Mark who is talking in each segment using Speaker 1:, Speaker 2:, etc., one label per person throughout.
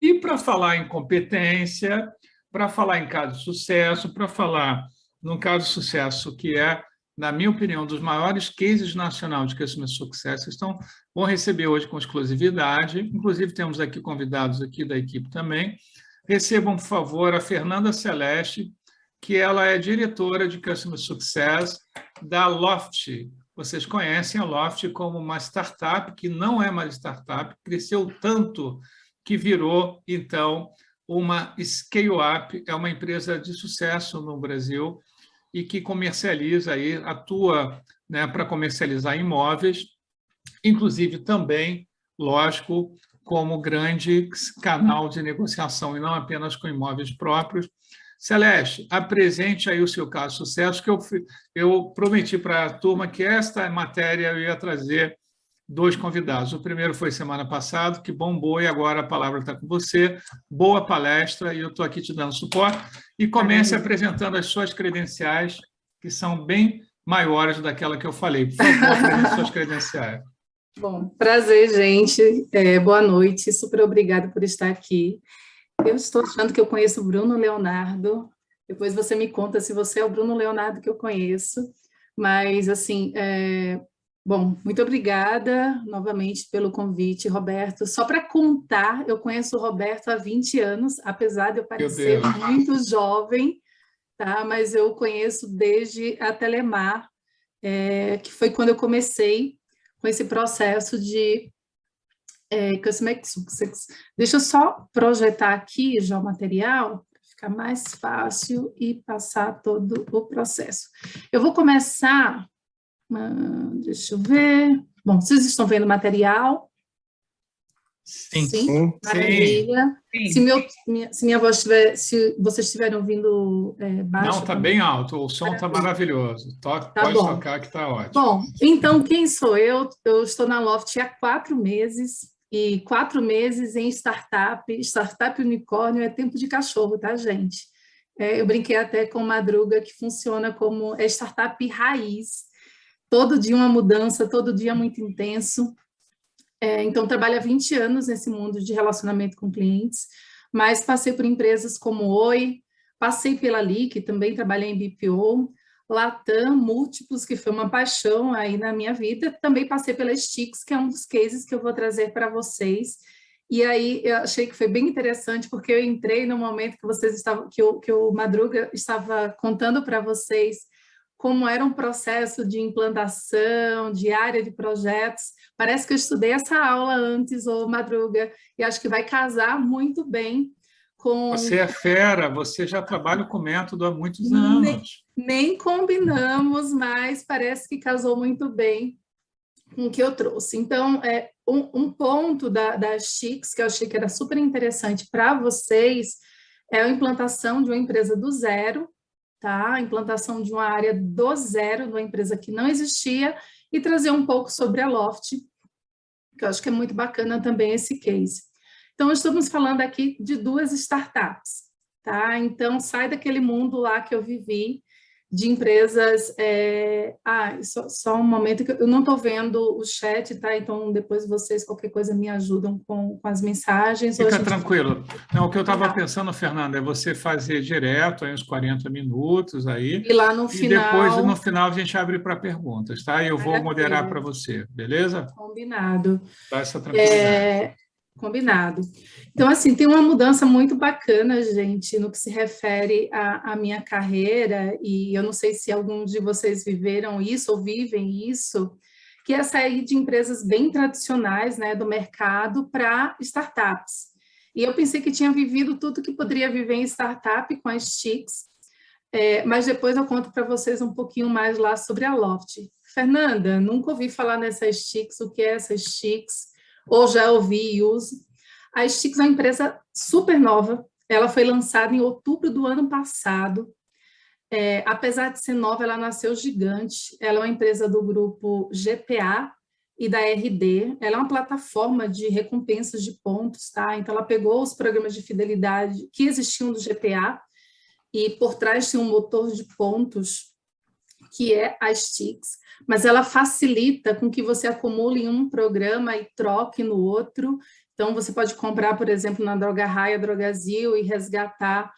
Speaker 1: E para falar em competência, para falar em caso de sucesso, para falar num caso de sucesso que é, na minha opinião, um dos maiores cases nacional de Customer Success, vão receber hoje com exclusividade, inclusive temos aqui convidados aqui da equipe também. Recebam, por favor, a Fernanda Celeste, que ela é diretora de Customer Success da Loft. Vocês conhecem a Loft como uma startup que não é mais startup, cresceu tanto que virou, então, uma scale-up, é uma empresa de sucesso no Brasil e que comercializa, aí, atua, né, para comercializar imóveis, inclusive também, lógico, como grande canal de negociação e não apenas com imóveis próprios. Celeste, apresente aí o seu caso de sucesso, que eu prometi para a turma que esta matéria eu ia trazer dois convidados. O primeiro foi semana passada, que bombou, e agora a palavra está com você. Boa palestra, e eu estou aqui te dando suporte. E comece apresentando as suas credenciais, que são bem maiores daquela que eu falei. Por favor, apresente suas credenciais.
Speaker 2: Bom, prazer, gente. Boa noite, super obrigada por estar aqui. Eu estou achando que eu conheço o Bruno Leonardo, depois você me conta se você é o Bruno Leonardo que eu conheço, mas, assim, bom, muito obrigada novamente pelo convite, Roberto. Só para contar, eu conheço o Roberto há 20 anos, apesar de eu parecer muito jovem, tá? Mas eu conheço desde a Telemar, que foi quando eu comecei com esse processo de Customer Success. Deixa eu só projetar aqui já o material, para ficar mais fácil e passar todo o processo. Eu vou começar, deixa eu ver. Bom, vocês estão vendo o material?
Speaker 1: Sim.
Speaker 2: Sim. Maravilha.
Speaker 1: Sim.
Speaker 2: Se minha voz estiver, se vocês estiverem ouvindo baixo...
Speaker 1: Não, está bem alto, o som está maravilhoso. Pode tocar que está ótimo.
Speaker 2: Bom, então, quem sou eu? Eu estou na Loft há 4 meses, e 4 meses em startup unicórnio é tempo de cachorro, tá, gente? Eu brinquei até com Madruga, que funciona como startup raiz, todo dia uma mudança, todo dia muito intenso. Então, trabalho há 20 anos nesse mundo de relacionamento com clientes, mas passei por empresas como Oi, passei pela Ali, que também trabalhei em BPO, Latam, Múltiplos, que foi uma paixão aí na minha vida, também passei pela Stix, que é um dos cases que eu vou trazer para vocês, e aí eu achei que foi bem interessante, porque eu entrei no momento que vocês estavam, que o Madruga estava contando para vocês como era um processo de implantação, de área de projetos. Parece que eu estudei essa aula antes, ô Madruga, e acho que vai casar muito bem com...
Speaker 1: Você é fera, você já trabalha com método há muitos anos.
Speaker 2: Nem combinamos, mas parece que casou muito bem com o que eu trouxe. Então, um ponto da Stix, que eu achei que era super interessante para vocês, é a implantação de uma empresa do zero, tá? A implantação de uma área do zero, de uma empresa que não existia, e trazer um pouco sobre a Loft, que eu acho que é muito bacana também esse case. Então, estamos falando aqui de 2 startups, tá? Então, sai daquele mundo lá que eu vivi, de empresas... só um momento, que eu não estou vendo o chat, tá? Então, depois vocês, qualquer coisa, me ajudam com as mensagens.
Speaker 1: Fica tranquilo. Não, o que eu estava pensando, Fernanda, é você fazer direto aí uns 40 minutos aí.
Speaker 2: E lá no final...
Speaker 1: depois, no final, a gente abre para perguntas, tá? E eu vou moderar para você, beleza?
Speaker 2: Combinado.
Speaker 1: Dá essa tranquilidade.
Speaker 2: Combinado. Então, assim, tem uma mudança muito bacana, gente, no que se refere à minha carreira, e eu não sei se algum de vocês viveram isso ou vivem isso, que é sair de empresas bem tradicionais, né, do mercado para startups. E eu pensei que tinha vivido tudo que poderia viver em startup com as Stix, mas depois eu conto para vocês um pouquinho mais lá sobre a Loft. Fernanda, nunca ouvi falar nessa Stix, o que é essa Stix? Ou já ouvi e uso. A Stix é uma empresa super nova, ela foi lançada em outubro do ano passado. Apesar de ser nova, ela nasceu gigante. Ela é uma empresa do grupo GPA e da RD. Ela é uma plataforma de recompensas de pontos, tá? Então, ela pegou os programas de fidelidade que existiam do GPA e por trás tinha um motor de pontos que é a Stix, mas ela facilita com que você acumule em um programa e troque no outro. Então, você pode comprar, por exemplo, na Droga Raia, Drogazil e resgatar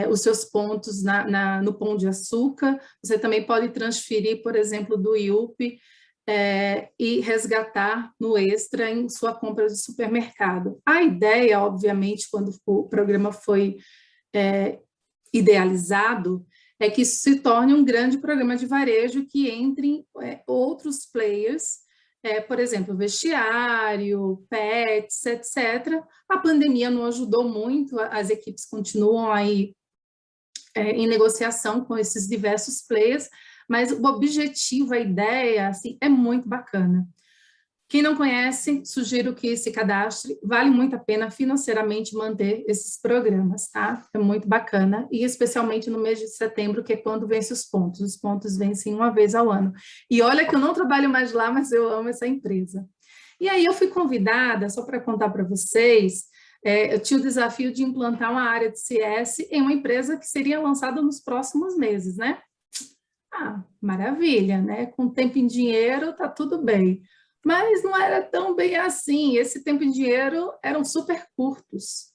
Speaker 2: os seus pontos no Pão de Açúcar. Você também pode transferir, por exemplo, do IUP e resgatar no Extra em sua compra de supermercado. A ideia, obviamente, quando o programa foi idealizado, é que isso se torne um grande programa de varejo que entrem outros players, por exemplo, vestiário, pets, etc. A pandemia não ajudou muito, as equipes continuam aí em negociação com esses diversos players, mas o objetivo, a ideia, assim, é muito bacana. Quem não conhece, sugiro que se cadastre, vale muito a pena financeiramente manter esses programas, tá? É muito bacana, e especialmente no mês de setembro, que é quando vencem os pontos vencem uma vez ao ano. E olha que eu não trabalho mais lá, mas eu amo essa empresa. E aí eu fui convidada, só para contar para vocês, eu tinha o desafio de implantar uma área de CS em uma empresa que seria lançada nos próximos meses, né? Ah, maravilha, né? Com tempo e dinheiro, tá tudo bem. Mas não era tão bem assim. Esse tempo e dinheiro eram super curtos.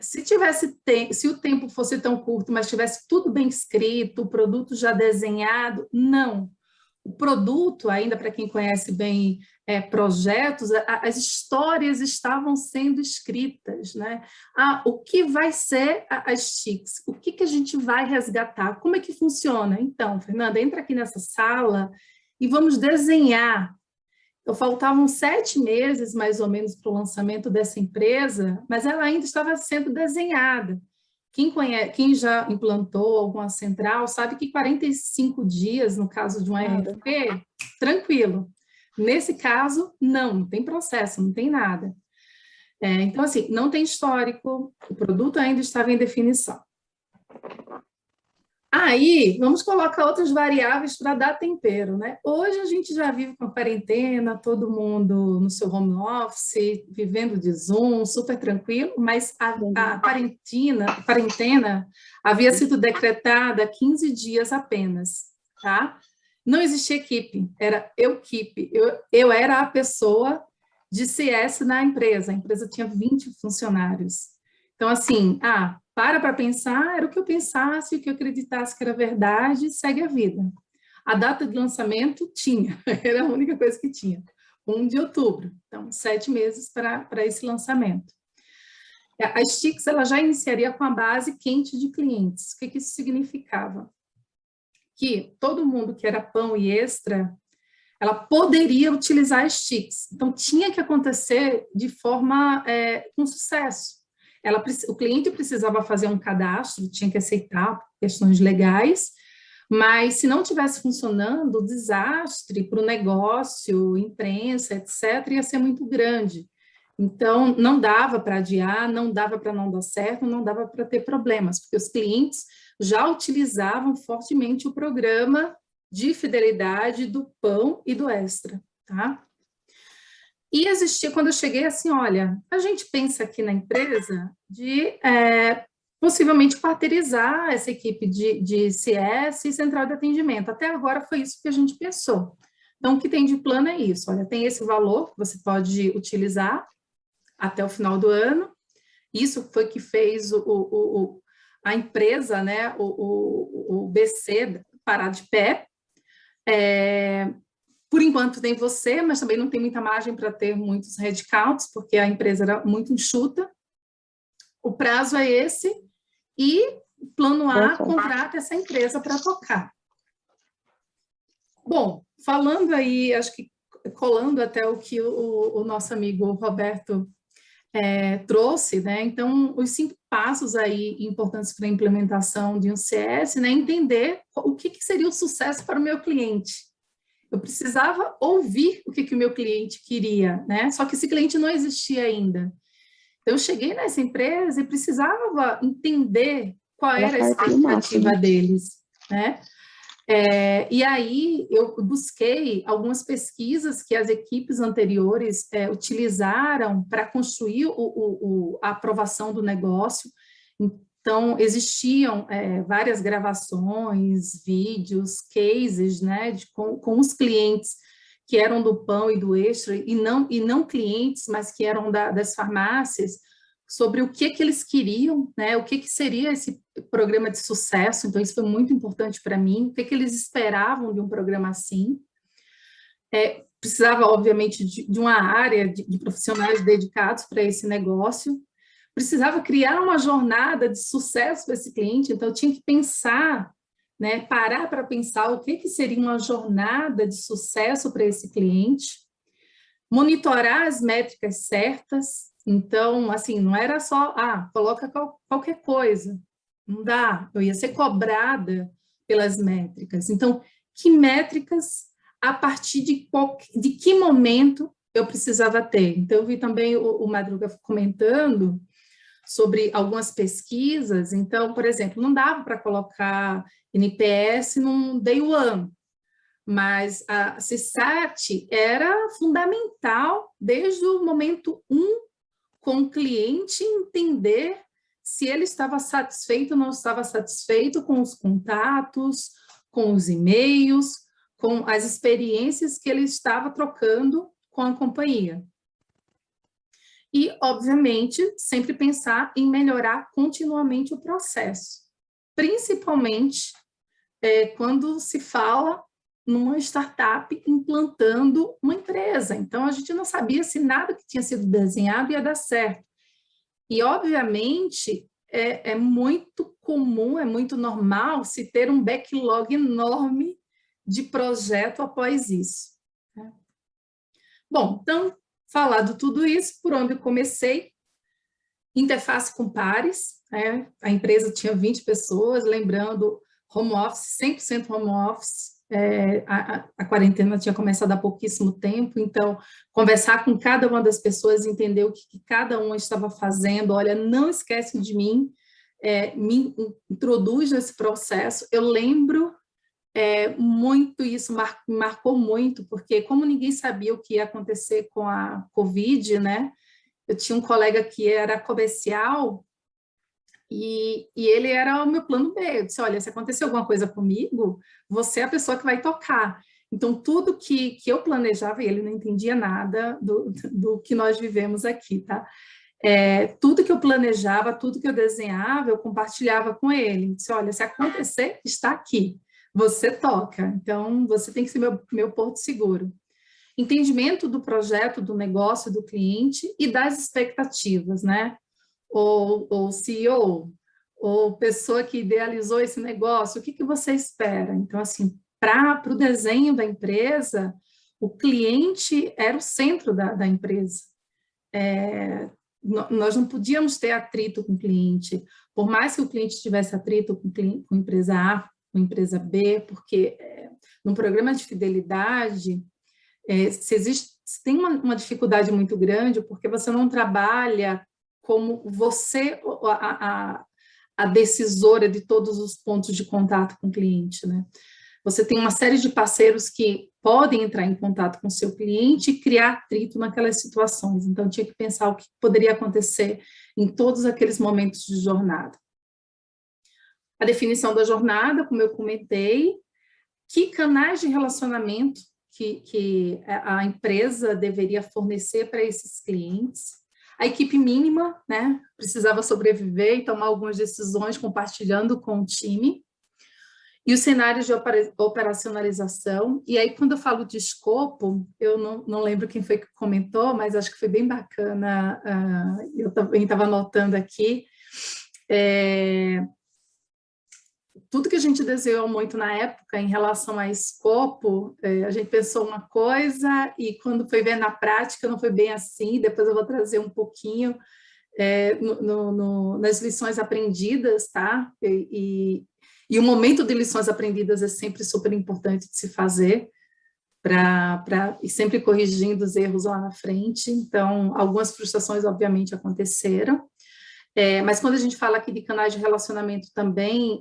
Speaker 2: Se o tempo fosse tão curto, mas tivesse tudo bem escrito, o produto já desenhado, não. O produto, ainda para quem conhece bem projetos, as histórias estavam sendo escritas, né? O que vai ser as TICs? O que a gente vai resgatar? Como é que funciona? Então, Fernanda, entra aqui nessa sala e vamos desenhar. Faltavam 7 meses, mais ou menos, para o lançamento dessa empresa, mas ela ainda estava sendo desenhada. Quem já implantou alguma central sabe que 45 dias, no caso de um ERP, tranquilo. Nesse caso, não tem processo, não tem nada. Então, assim, não tem histórico, o produto ainda estava em definição. Aí, vamos colocar outras variáveis para dar tempero, né? Hoje a gente já vive com a quarentena, todo mundo no seu home office, vivendo de Zoom, super tranquilo, mas a quarentena havia sido decretada há 15 dias apenas, tá? Não existia equipe, era eu-equipe. Eu era a pessoa de CS na empresa, a empresa tinha 20 funcionários. Então, assim, para pensar, era o que eu pensasse, o que eu acreditasse que era verdade, segue a vida. A data de lançamento tinha, era a única coisa que tinha, 1 de outubro, então 7 meses para esse lançamento. A Stix, ela já iniciaria com a base quente de clientes. O que isso significava? Que todo mundo que era pão e extra, ela poderia utilizar a Stix, então tinha que acontecer de forma com sucesso. O cliente precisava fazer um cadastro, tinha que aceitar questões legais, mas se não estivesse funcionando, o desastre para o negócio, imprensa, etc., ia ser muito grande. Então, não dava para adiar, não dava para não dar certo, não dava para ter problemas, porque os clientes já utilizavam fortemente o programa de fidelidade do Pão e do Extra, tá? E existia, quando eu cheguei, assim, olha, a gente pensa aqui na empresa de possivelmente parterizar essa equipe de CS e central de atendimento. Até agora foi isso que a gente pensou. Então, o que tem de plano é isso, olha, tem esse valor que você pode utilizar até o final do ano. Isso foi que fez a empresa, né, o BC parar de pé. Por enquanto tem você, mas também não tem muita margem para ter muitos headcounts, porque a empresa era muito enxuta. O prazo é esse e plano A contrata essa empresa para tocar. Bom, falando aí, acho que colando até o que o nosso amigo Roberto trouxe, né? Então, os 5 passos aí importantes para a implementação de um CS, né? Entender o que seria o sucesso para o meu cliente. Eu precisava ouvir o que o meu cliente queria, né? Só que esse cliente não existia ainda. Então, eu cheguei nessa empresa e precisava entender qual era a expectativa deles, né? E aí, eu busquei algumas pesquisas que as equipes anteriores utilizaram para construir a aprovação do negócio. Então, existiam várias gravações, vídeos, cases, né, com os clientes que eram do Pão e do Extra, e não clientes, mas que eram das farmácias, sobre o que eles queriam, né, o que seria esse programa de sucesso. Então, isso foi muito importante para mim, o que eles esperavam de um programa assim. Precisava, obviamente, de uma área de profissionais dedicados para esse negócio, precisava criar uma jornada de sucesso para esse cliente, então eu tinha que pensar, né, parar para pensar o que seria uma jornada de sucesso para esse cliente, monitorar as métricas certas. Então, assim, não era só, coloca qualquer coisa, não dá, eu ia ser cobrada pelas métricas. Então, que métricas, a partir de que momento eu precisava ter? Então, eu vi também o Madruga comentando sobre algumas pesquisas. Então, por exemplo, não dava para colocar NPS num day one, mas a CSAT era fundamental desde o momento 1, com o cliente entender se ele estava satisfeito ou não estava satisfeito com os contatos, com os e-mails, com as experiências que ele estava trocando com a companhia. E, obviamente, sempre pensar em melhorar continuamente o processo, principalmente quando se fala numa startup implantando uma empresa. Então, a gente não sabia se nada que tinha sido desenhado ia dar certo. E, obviamente, é muito comum, é muito normal se ter um backlog enorme de projeto após isso. Bom, então, falado tudo isso, por onde eu comecei, interface com pares, a empresa tinha 20 pessoas, lembrando, home office, 100% home office, a quarentena tinha começado há pouquíssimo tempo, então, conversar com cada uma das pessoas, entender o que cada uma estava fazendo, olha, não esquece de mim, me introduz nesse processo. Eu lembro muito isso, marcou muito, porque como ninguém sabia o que ia acontecer com a Covid, né? Eu tinha um colega que era comercial e ele era o meu plano B. Eu disse, olha, se acontecer alguma coisa comigo, você é a pessoa que vai tocar. Então, tudo que eu planejava, e ele não entendia nada do que nós vivemos aqui, tá? Tudo que eu planejava, tudo que eu desenhava, eu compartilhava com ele. Eu disse, olha, se acontecer, está aqui. Você toca, então você tem que ser meu porto seguro. Entendimento do projeto, do negócio, do cliente e das expectativas, né? Ou CEO, ou pessoa que idealizou esse negócio, o que você espera? Então, assim, para o desenho da empresa, o cliente era o centro da empresa. Nós não podíamos ter atrito com o cliente, por mais que o cliente tivesse atrito com a empresa A, com a empresa B, porque no programa de fidelidade, se tem uma dificuldade muito grande, porque você não trabalha como você, a decisora de todos os pontos de contato com o cliente, né? Você tem uma série de parceiros que podem entrar em contato com o seu cliente e criar atrito naquelas situações. Então, tinha que pensar o que poderia acontecer em todos aqueles momentos de jornada. A definição da jornada, como eu comentei, que canais de relacionamento que a empresa deveria fornecer para esses clientes. A equipe mínima, né, precisava sobreviver e tomar algumas decisões compartilhando com o time. E os cenários de operacionalização. E aí, quando eu falo de escopo, eu não lembro quem foi que comentou, mas acho que foi bem bacana, eu também estava anotando aqui, tudo que a gente desenhou muito na época em relação a escopo, a gente pensou uma coisa e quando foi ver na prática não foi bem assim, depois eu vou trazer um pouquinho nas lições aprendidas, tá? E o momento de lições aprendidas é sempre super importante de se fazer, e sempre corrigindo os erros lá na frente. Então, algumas frustrações, obviamente, aconteceram. Mas quando a gente fala aqui de canais de relacionamento também,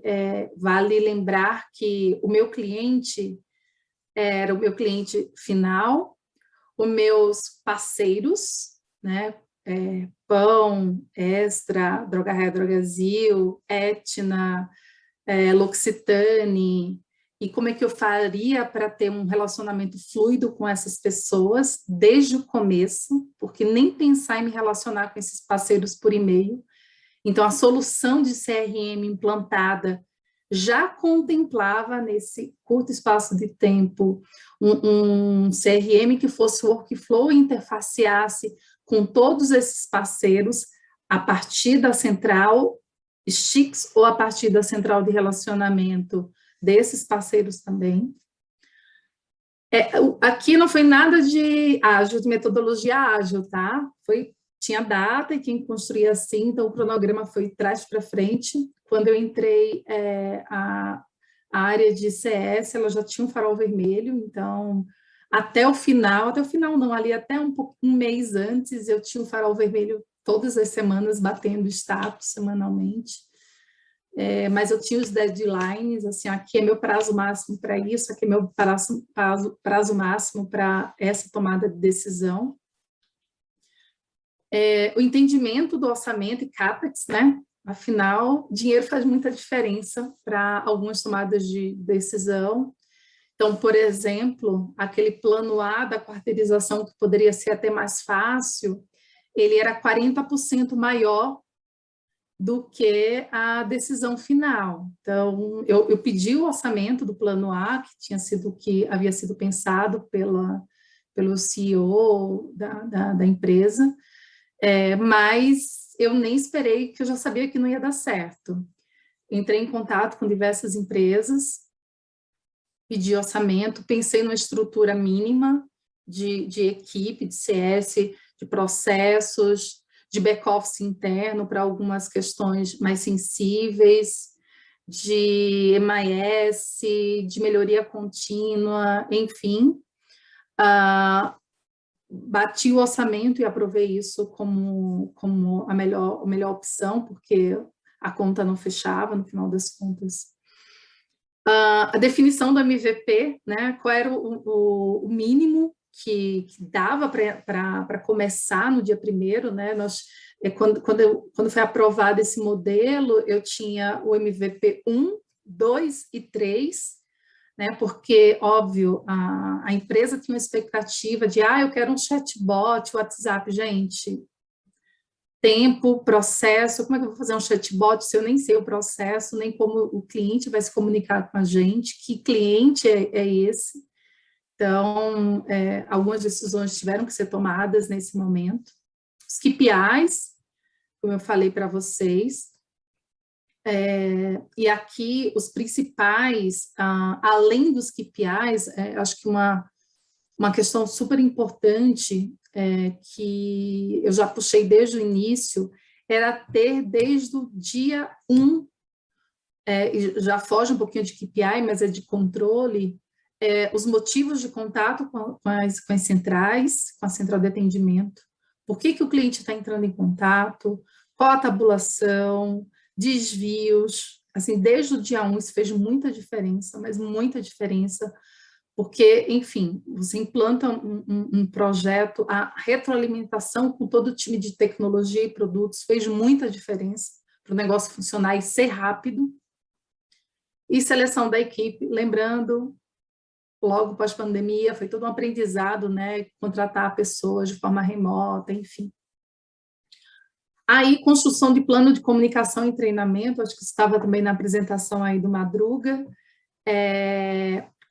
Speaker 2: vale lembrar que o meu cliente era o meu cliente final, os meus parceiros, né? Pão, Extra, Drogaria Drogazil, Etna, L'Occitane, e como é que eu faria para ter um relacionamento fluido com essas pessoas desde o começo, porque nem pensar em me relacionar com esses parceiros por e-mail. Então, a solução de CRM implantada já contemplava, nesse curto espaço de tempo, um CRM que fosse workflow e interfaceasse com todos esses parceiros a partir da central STIX ou a partir da central de relacionamento desses parceiros também. Aqui não foi nada de ágil, de metodologia ágil, tá? Tinha data e quem construía assim, então o cronograma foi de trás para frente. Quando eu entrei, a área de CS, ela já tinha um farol vermelho, então até o final não, ali até um mês antes, eu tinha o farol vermelho todas as semanas, batendo status semanalmente. Mas eu tinha os deadlines, assim, aqui é meu prazo máximo para isso, aqui é meu prazo máximo para essa tomada de decisão. O entendimento do orçamento e CAPEX, né? Afinal, dinheiro faz muita diferença para algumas tomadas de decisão. Então, por exemplo, aquele plano A da quarteirização, que poderia ser até mais fácil, ele era 40% maior do que a decisão final. Então, eu pedi o orçamento do plano A, que havia sido pensado pelo CEO da empresa, mas eu nem esperei, que eu já sabia que não ia dar certo. Entrei em contato com diversas empresas, pedi orçamento, pensei numa estrutura mínima de equipe, de CS, de processos, de back-office interno para algumas questões mais sensíveis, de MIS, de melhoria contínua, enfim. Bati o orçamento e aprovei isso como a melhor opção, porque a conta não fechava, no final das contas. A definição do MVP, né, qual era o mínimo que dava para começar no dia 1º, né? Quando foi aprovado esse modelo, eu tinha o MVP 1, 2 e 3, né? Porque, óbvio, a empresa tinha uma expectativa de, eu quero um chatbot, WhatsApp, gente, tempo, processo, como é que eu vou fazer um chatbot se eu nem sei o processo, nem como o cliente vai se comunicar com a gente, que cliente é esse? Então, algumas decisões tiveram que ser tomadas nesse momento. Os KPIs, como eu falei para vocês, e aqui os principais, além dos KPIs, acho que uma questão super importante que eu já puxei desde o início, era ter desde o dia 1, já foge um pouquinho de KPI, mas é de controle, os motivos de contato com as centrais, com a central de atendimento, por que o cliente está entrando em contato, qual a tabulação, desvios, assim, desde o dia 1 isso fez muita diferença, mas muita diferença, porque, enfim, você implanta um projeto, a retroalimentação com todo o time de tecnologia e produtos fez muita diferença para o negócio funcionar e ser rápido. E seleção da equipe, lembrando, logo pós-pandemia, foi todo um aprendizado, né, contratar pessoas de forma remota, enfim. Aí, construção de plano de comunicação e treinamento, acho que estava também na apresentação aí do Madruga,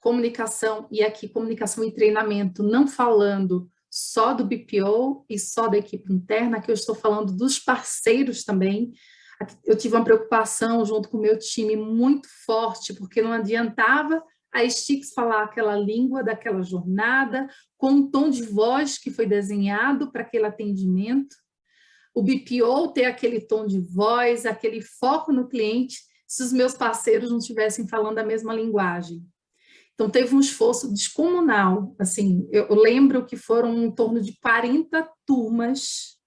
Speaker 2: comunicação, e aqui comunicação e treinamento, não falando só do BPO e só da equipe interna, que eu estou falando dos parceiros também. Eu tive uma preocupação junto com o meu time muito forte, porque não adiantava a STIX falar aquela língua daquela jornada, com um tom de voz que foi desenhado para aquele atendimento, o BPO ter aquele tom de voz, aquele foco no cliente, se os meus parceiros não estivessem falando a mesma linguagem. Então, teve um esforço descomunal, assim, eu lembro que foram em torno de 40 turmas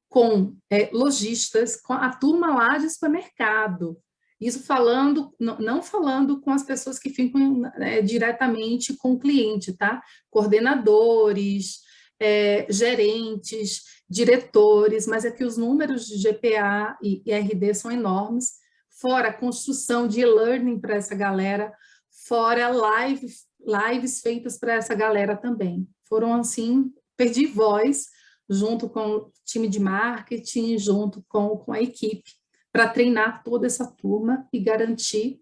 Speaker 2: com lojistas, com a turma lá de supermercado, isso falando, não falando com as pessoas que ficam diretamente com o cliente, tá? Coordenadores, gerentes, diretores, mas é que os números de GPA e RD são enormes, fora a construção de e-learning para essa galera, fora lives feitas para essa galera também. Foram assim, perdi voz junto com o time de marketing, junto com a equipe, para treinar toda essa turma e garantir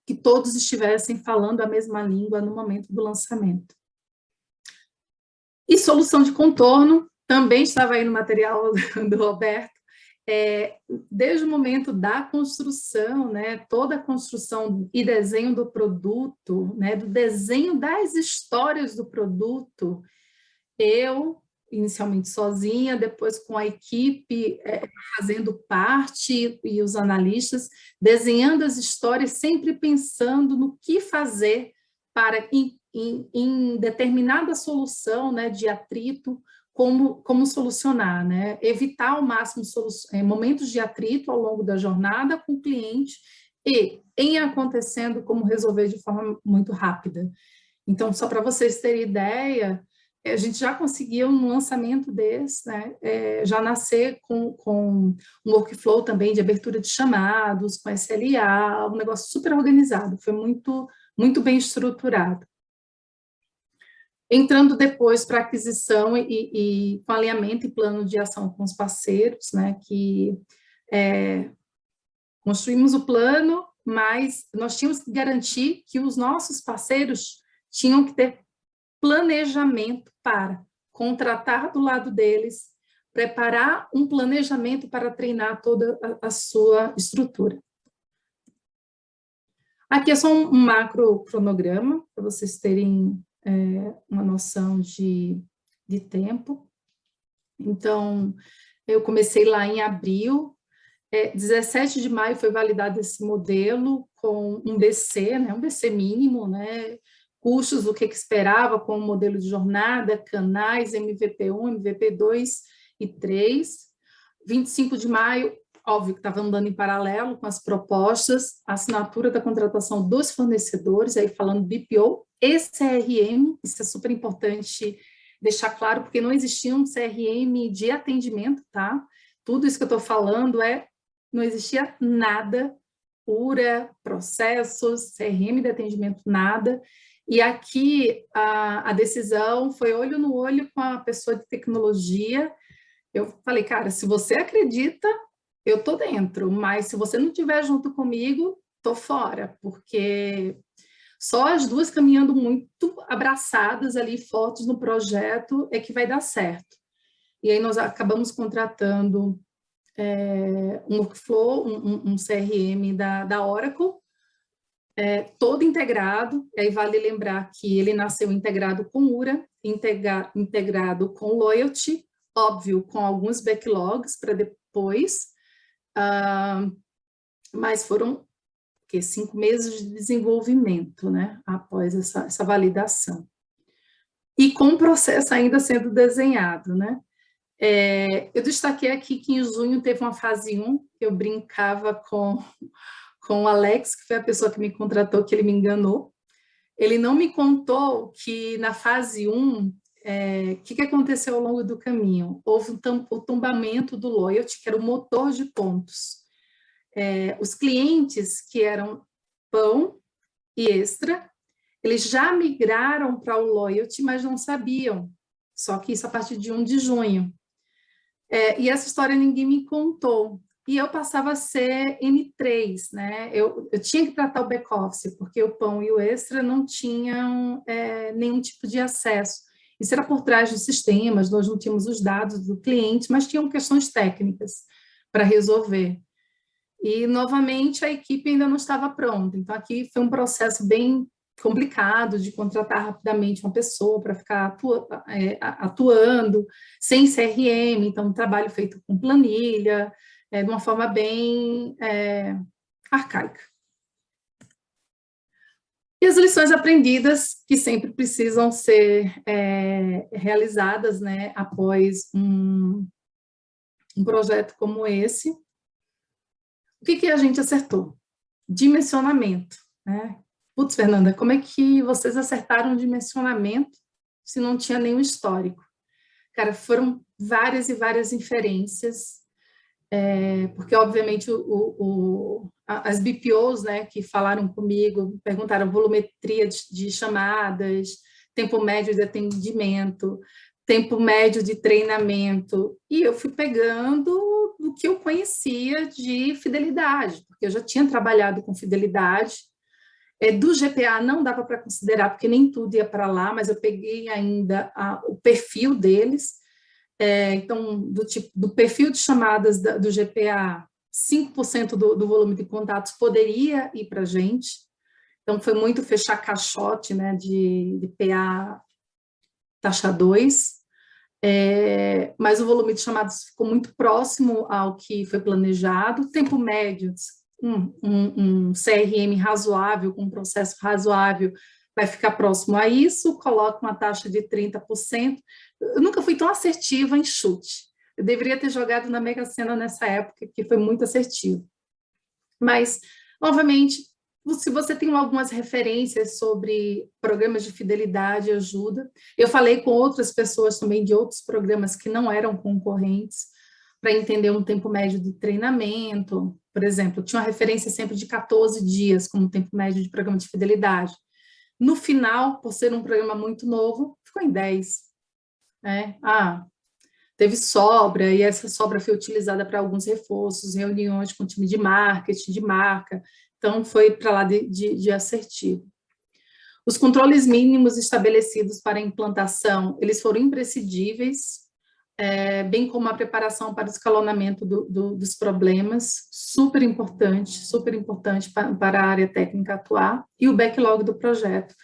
Speaker 2: que todos estivessem falando a mesma língua no momento do lançamento. E solução de contorno, também estava aí no material do Roberto, desde o momento da construção, né, toda a construção e desenho do produto, né, do desenho das histórias do produto, eu, inicialmente sozinha, depois com a equipe fazendo parte e os analistas, desenhando as histórias, sempre pensando no que fazer para, em determinada solução, né, de atrito, como solucionar, né? Evitar ao máximo momentos de atrito ao longo da jornada com o cliente e, em acontecendo, como resolver de forma muito rápida. Então, só para vocês terem ideia, a gente já conseguiu um lançamento desse, né? Já nascer com um workflow também de abertura de chamados, com SLA, um negócio super organizado, foi muito, muito bem estruturado. Entrando depois para aquisição e com alinhamento e plano de ação com os parceiros, né, que construímos o plano, mas nós tínhamos que garantir que os nossos parceiros tinham que ter planejamento para contratar do lado deles, preparar um planejamento para treinar toda a sua estrutura. Aqui é só um macro cronograma, para vocês terem uma noção de tempo. Então, eu comecei lá em abril, 17 de maio foi validado esse modelo com um BC, né, um BC mínimo, né, custos, do que esperava com o modelo de jornada, canais, MVP1, MVP2 e 3. 25 de maio, óbvio que estava andando em paralelo com as propostas, a assinatura da contratação dos fornecedores, aí falando BPO e CRM, isso é super importante deixar claro, porque não existia um CRM de atendimento, tá? Tudo isso que eu estou falando não existia nada, URA, processos, CRM de atendimento, nada. E aqui a decisão foi olho no olho com a pessoa de tecnologia. Eu falei, cara, se você acredita, eu tô dentro, mas se você não estiver junto comigo, tô fora, porque só as duas caminhando muito abraçadas ali, fortes no projeto, é que vai dar certo. E aí nós acabamos contratando um workflow, um CRM da Oracle, todo integrado, e aí vale lembrar que ele nasceu integrado com URA, integrado com Loyalty, óbvio, com alguns backlogs para depois, mas foram 5 meses de desenvolvimento, né, após essa validação. E com o processo ainda sendo desenhado, né. Eu destaquei aqui que em junho teve uma fase 1, eu brincava com o Alex, que foi a pessoa que me contratou, que ele me enganou. Ele não me contou que na fase 1, que aconteceu ao longo do caminho? Houve o tombamento do Loyalty, que era o motor de pontos. Os clientes que eram Pão e Extra, eles já migraram para o Loyalty, mas não sabiam. Só que isso a partir de 1 de junho. E essa história ninguém me contou. E eu passava a ser N3, né? Eu tinha que tratar o back-office, porque o Pão e o Extra não tinham nenhum tipo de acesso. Isso era por trás dos sistemas, nós não tínhamos os dados do cliente, mas tinham questões técnicas para resolver. E, novamente, a equipe ainda não estava pronta. Então, aqui foi um processo bem complicado de contratar rapidamente uma pessoa para ficar atuando, sem CRM, então, um trabalho feito com planilha, de uma forma bem arcaica. E as lições aprendidas, que sempre precisam ser realizadas, né, após um projeto como esse. O que a gente acertou? Dimensionamento, né? Putz, Fernanda, como é que vocês acertaram o dimensionamento se não tinha nenhum histórico? Cara, foram várias e várias inferências, porque, obviamente, as BPOs, né, que falaram comigo, perguntaram volumetria de chamadas, tempo médio de atendimento, tempo médio de treinamento, e eu fui pegando o que eu conhecia de fidelidade, porque eu já tinha trabalhado com fidelidade. Do GPA não dava para considerar, porque nem tudo ia para lá, mas eu peguei ainda o perfil deles. Então, do perfil de chamadas do GPA, 5% do volume de contatos poderia ir para a gente. Então, foi muito fechar caixote, né, de PA taxa 2. Mas o volume de chamadas ficou muito próximo ao que foi planejado. Tempo médio, um CRM razoável, com um processo razoável, vai ficar próximo a isso, coloca uma taxa de 30%. Eu nunca fui tão assertiva em chute. Eu deveria ter jogado na Mega Sena nessa época, que foi muito assertivo. Mas, novamente, se você tem algumas referências sobre programas de fidelidade, ajuda. Eu falei com outras pessoas também de outros programas que não eram concorrentes, para entender um tempo médio de treinamento. Por exemplo, tinha uma referência sempre de 14 dias como tempo médio de programa de fidelidade. No final, por ser um programa muito novo, ficou em 10. Teve sobra, e essa sobra foi utilizada para alguns reforços, reuniões com o time de marketing, de marca. Então, foi para lá de assertivo. Os controles mínimos estabelecidos para a implantação, eles foram imprescindíveis, bem como a preparação para o escalonamento dos problemas, super importante para a área técnica atuar, e o backlog do projeto,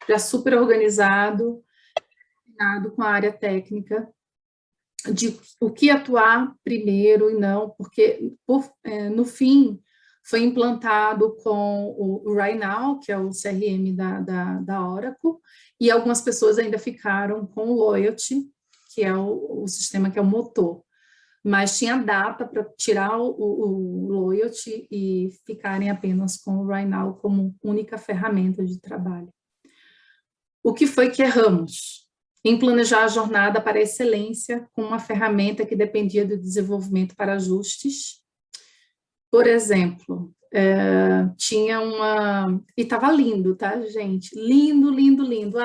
Speaker 2: já super organizado, combinado com a área técnica, de o que atuar primeiro e não, porque no fim foi implantado com o Right Now, que é o CRM da Oracle, e algumas pessoas ainda ficaram com o Loyalty, que é o sistema que é o motor. Mas tinha data para tirar o Loyalty e ficarem apenas com o Right Now como única ferramenta de trabalho. O que foi que erramos? Em planejar a jornada para a excelência com uma ferramenta que dependia do desenvolvimento para ajustes. Por exemplo, tinha uma... E estava lindo, tá, gente? Lindo, lindo, lindo.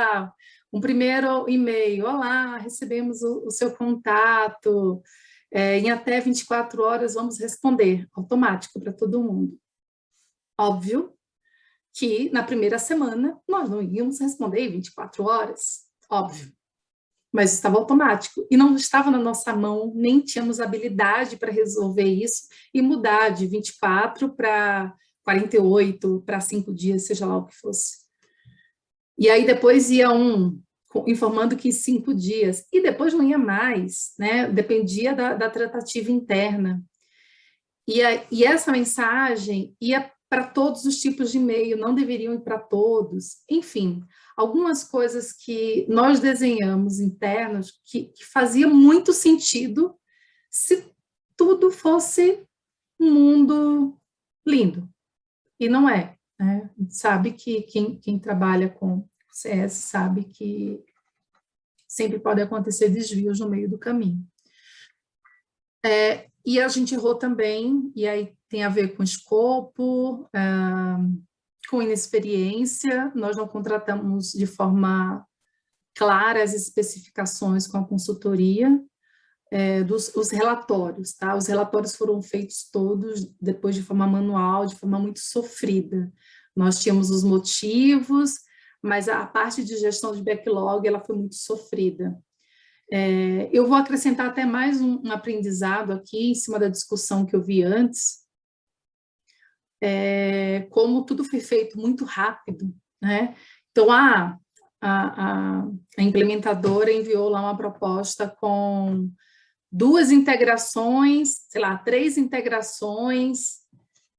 Speaker 2: Um primeiro e-mail. Olá, recebemos o seu contato. Em até 24 horas vamos responder. Automático para todo mundo. Óbvio que na primeira semana nós não íamos responder em 24 horas. Óbvio. Mas estava automático, e não estava na nossa mão, nem tínhamos habilidade para resolver isso e mudar de 24 para 48, para 5 dias, seja lá o que fosse. E aí depois ia informando que 5 dias, e depois não ia mais, né? Dependia da tratativa interna. E essa mensagem ia para todos os tipos de e-mail, não deveriam ir para todos, enfim, algumas coisas que nós desenhamos internos que fazia muito sentido se tudo fosse um mundo lindo, e não é, né? A gente sabe que quem trabalha com CS sabe que sempre pode acontecer desvios no meio do caminho. E a gente errou também, e aí tem a ver com escopo, com inexperiência, nós não contratamos de forma clara as especificações com a consultoria, os relatórios, tá? Os relatórios foram feitos todos depois de forma manual, de forma muito sofrida. Nós tínhamos os motivos, mas a parte de gestão de backlog, ela foi muito sofrida. Eu vou acrescentar até mais um aprendizado aqui, em cima da discussão que eu vi antes, como tudo foi feito muito rápido, né? Então, a implementadora enviou lá uma proposta com 2 integrações, sei lá, 3 integrações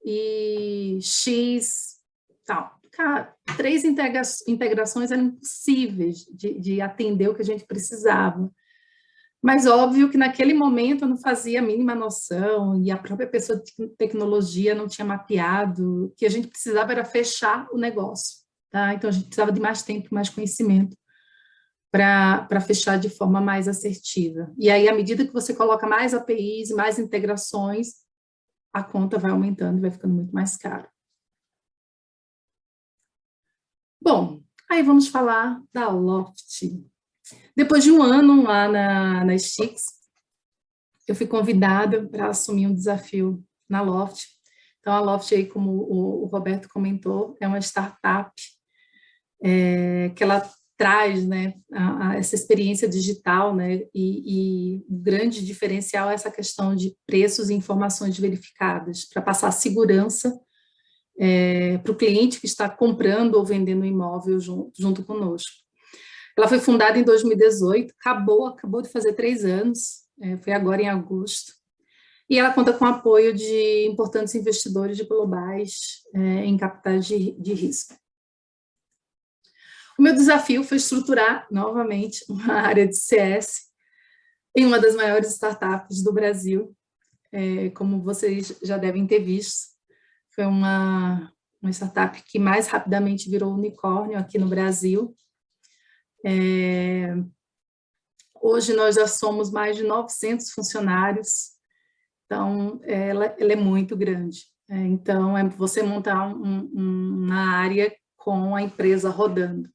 Speaker 2: e X, tal. Cara, 3 integrações eram impossíveis de atender o que a gente precisava. Mas óbvio que naquele momento eu não fazia a mínima noção, e a própria pessoa de tecnologia não tinha mapeado, o que a gente precisava era fechar o negócio, tá? Então a gente precisava de mais tempo, mais conhecimento para fechar de forma mais assertiva. E aí, à medida que você coloca mais APIs, mais integrações, a conta vai aumentando e vai ficando muito mais caro. Bom, aí vamos falar da Loft. Depois de um ano lá na Stix, eu fui convidada para assumir um desafio na Loft. Então, a Loft, aí, como o Roberto comentou, é uma startup que ela traz, né, essa experiência digital, né, e o grande diferencial é essa questão de preços e informações verificadas, para passar segurança para o cliente que está comprando ou vendendo um imóvel junto conosco. Ela foi fundada em 2018, acabou de fazer 3 anos, foi agora em agosto, e ela conta com o apoio de importantes investidores globais em capitais de risco. O meu desafio foi estruturar, novamente, uma área de CS em uma das maiores startups do Brasil, como vocês já devem ter visto. Foi uma startup que mais rapidamente virou unicórnio aqui no Brasil. Hoje nós já somos mais de 900 funcionários, então ela é muito grande. Então, você montar uma área com a empresa rodando.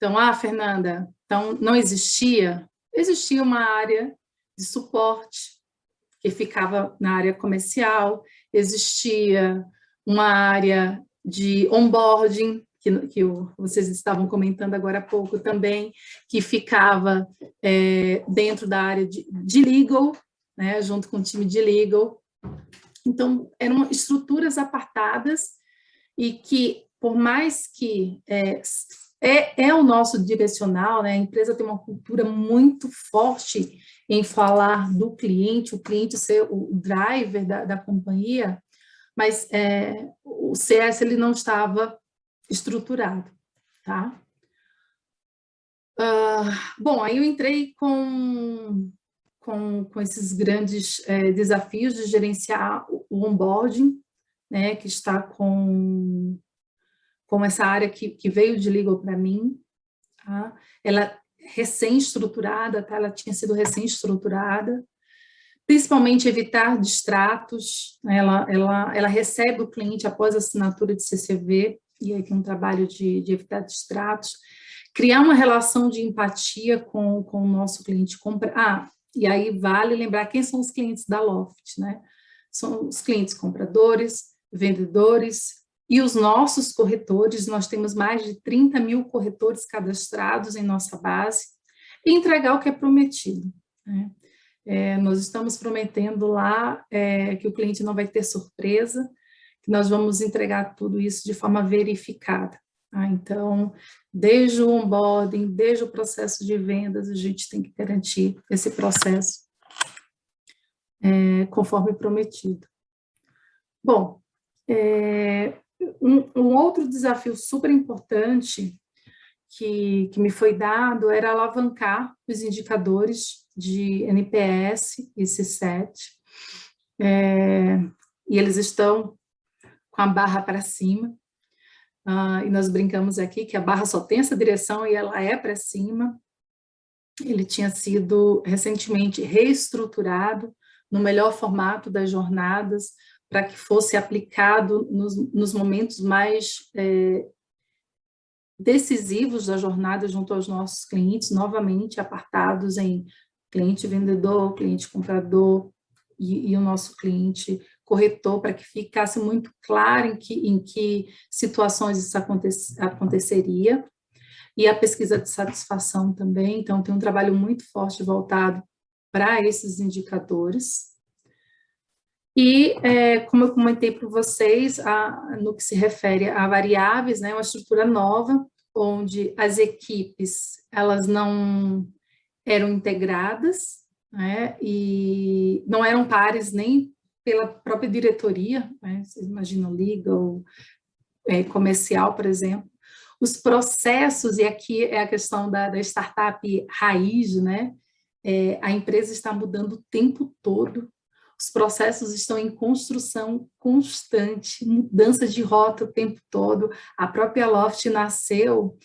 Speaker 2: Então, Fernanda, então não existia uma área de suporte que ficava na área comercial, existia uma área de onboarding, que vocês estavam comentando agora há pouco também, que ficava dentro da área de legal, né, junto com o time de legal. Então, eram estruturas apartadas e que, por mais que é o nosso direcional, né? A empresa tem uma cultura muito forte em falar do cliente, o cliente ser o driver da companhia, mas o CS ele não estava estruturado, tá? Bom, aí eu entrei com esses grandes desafios de gerenciar o onboarding, né, que está com essa área que veio de legal para mim, tá? Ela recém-estruturada, tá? Ela tinha sido recém-estruturada, principalmente evitar distratos, né? Ela recebe o cliente após a assinatura de CCV, e aí tem um trabalho de evitar distratos, criar uma relação de empatia com o nosso cliente. E aí vale lembrar quem são os clientes da Loft, né? São os clientes compradores, vendedores, e os nossos corretores. Nós temos mais de 30 mil corretores cadastrados em nossa base, e entregar o que é prometido, né? Nós estamos prometendo lá que o cliente não vai ter surpresa, que nós vamos entregar tudo isso de forma verificada. Tá? Então, desde o onboarding, desde o processo de vendas, a gente tem que garantir esse processo conforme prometido. Bom, um outro desafio super importante que me foi dado era alavancar os indicadores de NPS e C7, e eles estão com a barra para cima, e nós brincamos aqui que a barra só tem essa direção e ela é para cima. Ele tinha sido recentemente reestruturado no melhor formato das jornadas, para que fosse aplicado nos momentos mais decisivos da jornada junto aos nossos clientes, novamente apartados em cliente vendedor, cliente comprador e o nosso cliente corretor, para que ficasse muito claro em que situações isso aconteceria, e a pesquisa de satisfação também. Então, tem um trabalho muito forte voltado para esses indicadores. E, como eu comentei para vocês, no que se refere a variáveis, né, uma estrutura nova, onde as equipes, elas não eram integradas, né, e não eram pares nem pela própria diretoria, né, vocês imaginam legal, comercial, por exemplo. Os processos, e aqui é a questão da startup raiz, né, a empresa está mudando o tempo todo, os processos estão em construção constante, mudança de rota o tempo todo. A própria Loft nasceu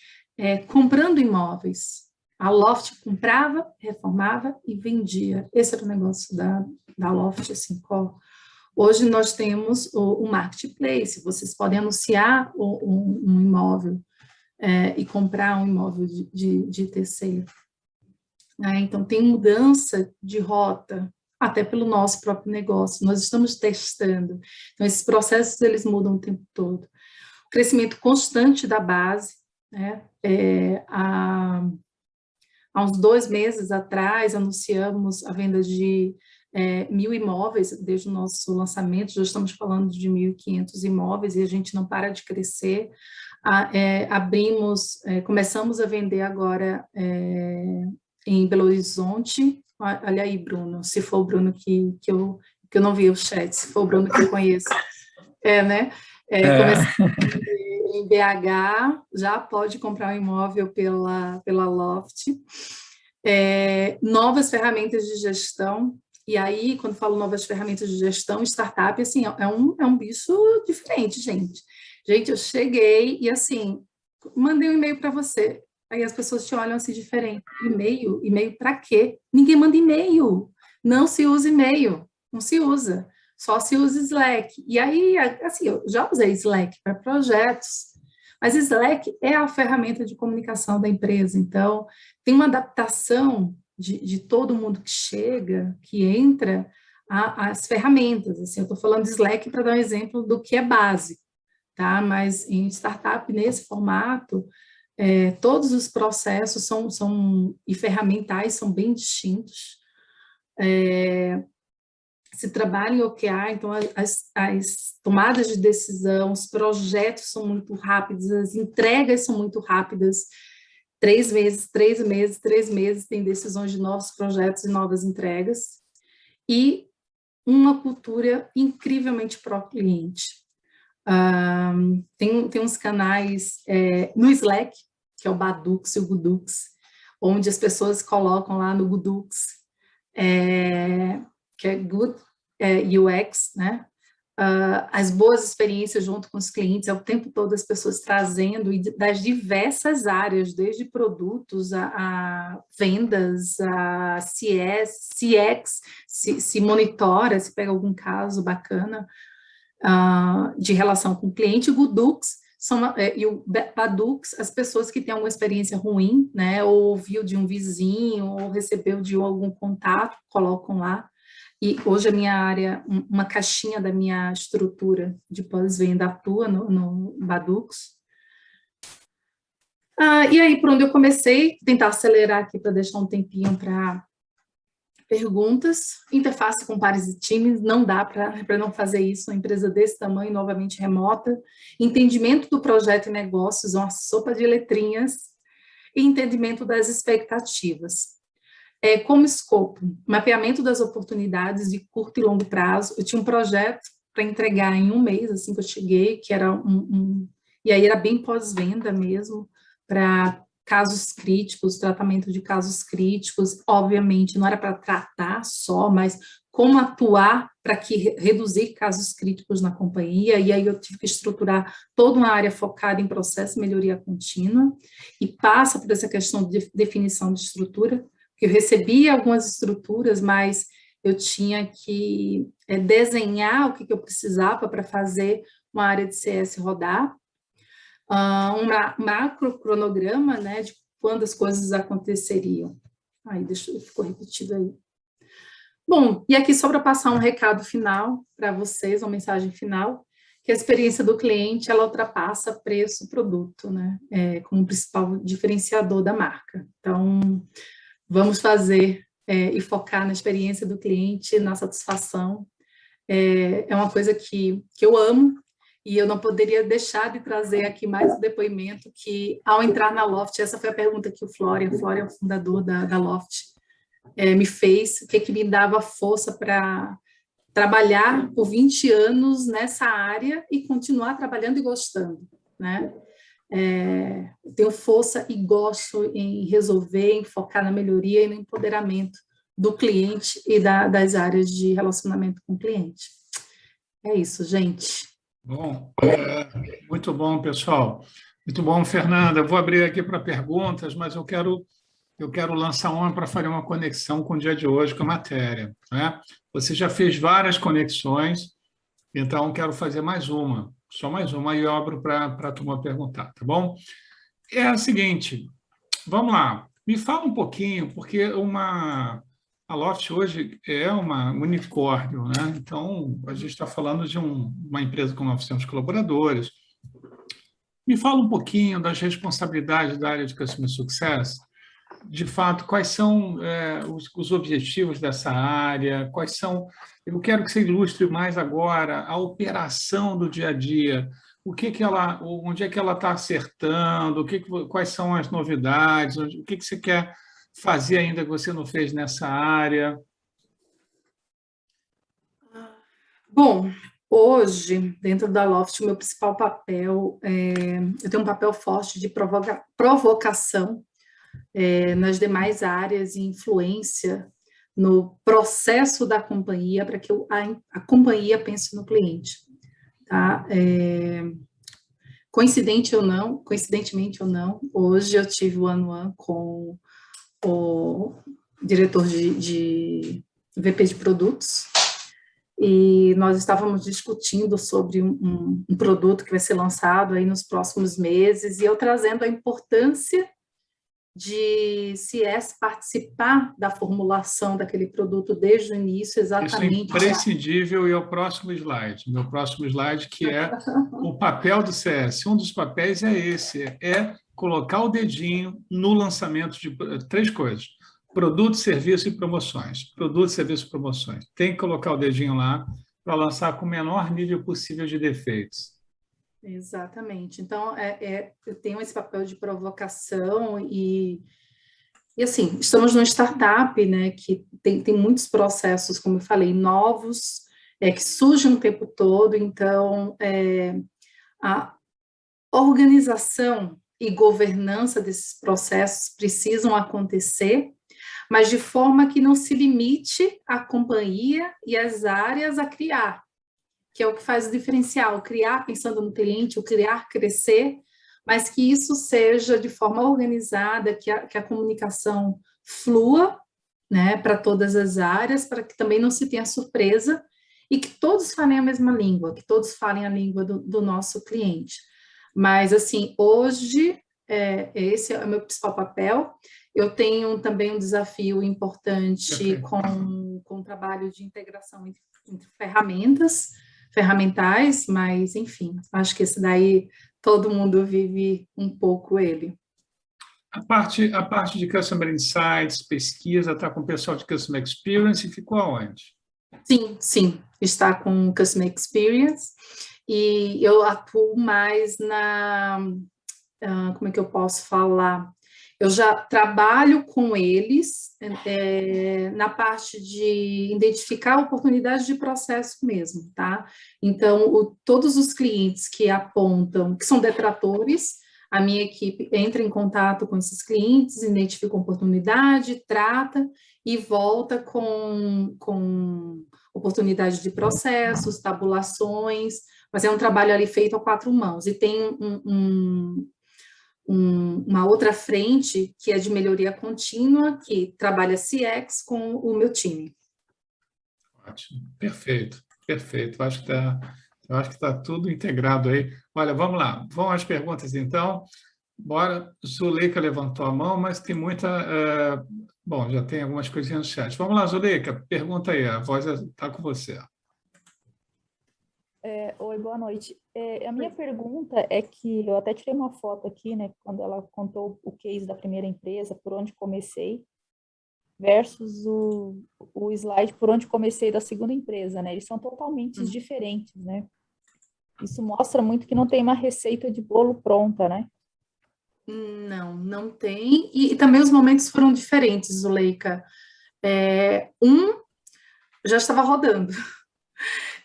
Speaker 2: comprando imóveis. A Loft comprava, reformava e vendia. Esse era o negócio da Loft, assim, hoje nós temos o marketplace, vocês podem anunciar um imóvel e comprar um imóvel de terceiro. Então, tem mudança de rota, até pelo nosso próprio negócio, nós estamos testando. Então, esses processos, eles mudam o tempo todo. O crescimento constante da base, né? Há uns 2 meses atrás, anunciamos a venda de 1.000 imóveis, desde o nosso lançamento, já estamos falando de 1.500 imóveis, e a gente não para de crescer. Começamos a vender agora em Belo Horizonte. Olha aí, Bruno, se for o Bruno que eu não vi o chat, se for o Bruno que eu conheço. Né? Começamos em BH, já pode comprar um imóvel pela Loft. Novas ferramentas de gestão, e aí, quando falo novas ferramentas de gestão, startup, assim, é um bicho diferente, gente. Gente, eu cheguei e, assim, mandei um e-mail para você, aí as pessoas te olham assim diferente. E-mail? E-mail para quê? Ninguém manda e-mail. Não se usa e-mail. Não se usa. Só se usa Slack. E aí, assim, eu já usei Slack para projetos, mas Slack é a ferramenta de comunicação da empresa. Então, tem uma adaptação de todo mundo que chega, que entra, às ferramentas. Assim, eu estou falando de Slack para dar um exemplo do que é básico, tá? Mas em startup, nesse formato, todos os processos e ferramentais são bem distintos. Se trabalha em OKR, então as tomadas de decisão, os projetos são muito rápidos, as entregas são muito rápidas. 3 meses, tem decisões de novos projetos e novas entregas. E uma cultura incrivelmente pró-cliente. Tem uns canais no Slack, que é o Badux e o Gudux, onde as pessoas colocam lá no Gudux, que é Good UX, né? As boas experiências junto com os clientes, o tempo todo as pessoas trazendo das diversas áreas, desde produtos a vendas, a CS, CX, se monitora, se pega algum caso bacana de relação com o cliente. O Gudux e o Badux, as pessoas que têm alguma experiência ruim, né, ou ouviu de um vizinho, ou recebeu de algum contato, colocam lá. E hoje a minha área, uma caixinha da minha estrutura de pós-venda atua no Badux. E aí, por onde eu comecei, tentar acelerar aqui para deixar um tempinho para perguntas. Interface com pares e times, não dá para não fazer isso, uma empresa desse tamanho, novamente remota. Entendimento do projeto e negócios, uma sopa de letrinhas. E entendimento das expectativas. Como escopo, mapeamento das oportunidades de curto e longo prazo. Eu tinha um projeto para entregar em 1 mês, assim que eu cheguei, que era e aí era bem pós-venda mesmo, para casos críticos, tratamento de casos críticos. Obviamente, não era para tratar só, mas como atuar para reduzir casos críticos na companhia, e aí eu tive que estruturar toda uma área focada em processo de melhoria contínua, e passa por essa questão de definição de estrutura, que eu recebia algumas estruturas, mas eu tinha que desenhar o que eu precisava para fazer uma área de CS rodar, um macro cronograma, né, de quando as coisas aconteceriam. Aí, ficou repetido aí. Bom, e aqui só para passar um recado final para vocês, uma mensagem final, que a experiência do cliente, ela ultrapassa preço, produto, né, como principal diferenciador da marca. Então, vamos fazer e focar na experiência do cliente, na satisfação. É uma coisa que eu amo, e eu não poderia deixar de trazer aqui mais um depoimento que, ao entrar na Loft, essa foi a pergunta que o Florian é o fundador da Loft, me fez, o que me dava força para trabalhar por 20 anos nessa área e continuar trabalhando e gostando, né? Tenho força e gosto em resolver, em focar na melhoria e no empoderamento do cliente e das áreas de relacionamento com o cliente. É isso, gente.
Speaker 1: Bom, muito bom, pessoal. Muito bom, Fernanda. Eu vou abrir aqui para perguntas, mas eu quero eu quero lançar uma para fazer uma conexão com o dia de hoje, com a matéria, né? Você já fez várias conexões, então quero fazer mais uma, só mais uma, e eu abro para a turma perguntar, tá bom? É a seguinte, vamos lá, me fala um pouquinho, porque a Loft hoje é um unicórnio, né? Então, a gente está falando de uma empresa com 900 colaboradores. Me fala um pouquinho das responsabilidades da área de Customer Success. De fato, quais são os objetivos dessa área? Quais são? Eu quero que você ilustre mais agora a operação do dia a dia. Onde é que ela está acertando? Quais são as novidades? O que você quer fazer ainda que você não fez nessa área?
Speaker 2: Bom, hoje, dentro da Loft, o meu principal papel eu tenho um papel forte de provocação nas demais áreas e influência no processo da companhia para que a companhia pense no cliente, tá? Coincidentemente ou não, hoje eu tive o one-on-one com o diretor de VP de produtos, e nós estávamos discutindo sobre um produto que vai ser lançado aí nos próximos meses, e eu trazendo a importância de CS participar da formulação daquele produto desde o início, exatamente.
Speaker 1: Isso é imprescindível, e é o próximo slide. Meu próximo slide, que é o papel do CS. Um dos papéis é esse, é colocar o dedinho no lançamento de 3 coisas: produto, serviço e promoções. Produto, serviço e promoções. Tem que colocar o dedinho lá para lançar com o menor nível possível de defeitos.
Speaker 2: Exatamente. Então, eu tenho esse papel de provocação e assim, estamos numa startup, né, que tem muitos processos, como eu falei, novos, que surgem o tempo todo, então, a organização e governança desses processos precisam acontecer, mas de forma que não se limite a companhia e as áreas a criar, que é o que faz o diferencial, criar pensando no cliente, o criar crescer, mas que isso seja de forma organizada, que a comunicação flua, né, para todas as áreas, para que também não se tenha surpresa e que todos falem a mesma língua, que todos falem a língua do nosso cliente. Mas, assim, hoje, esse é o meu principal papel. Eu tenho também um desafio importante com o trabalho de integração entre ferramentais, mas, enfim, acho que esse daí todo mundo vive um pouco ele.
Speaker 1: A parte de Customer Insights, pesquisa, está com o pessoal de Customer Experience, e ficou aonde?
Speaker 2: Sim, está com Customer Experience, e eu atuo mais como é que eu posso falar? Eu já trabalho com eles na parte de identificar oportunidades de processo mesmo, tá? Então, todos os clientes que apontam, que são detratores, a minha equipe entra em contato com esses clientes, identifica oportunidade, trata e volta com oportunidade de processos, tabulações, mas é um trabalho ali feito a 4 mãos, e tem uma outra frente que é de melhoria contínua, que trabalha CX com o meu time.
Speaker 1: Ótimo, perfeito. Eu acho que tá tudo integrado aí. Olha, vamos lá, vão às perguntas então. Bora. Zuleika levantou a mão, mas tem muita. Bom, já tem algumas coisinhas no chat. Vamos lá, Zuleika, pergunta aí, a voz está com você.
Speaker 3: Oi, boa noite. A minha pergunta é que eu até tirei uma foto aqui, né, quando ela contou o case da primeira empresa, por onde comecei, versus o slide por onde comecei da segunda empresa, né? Eles são totalmente diferentes, né? Isso mostra muito que não tem uma receita de bolo pronta, né?
Speaker 2: Não tem. E também os momentos foram diferentes, Zuleika. Já estava rodando.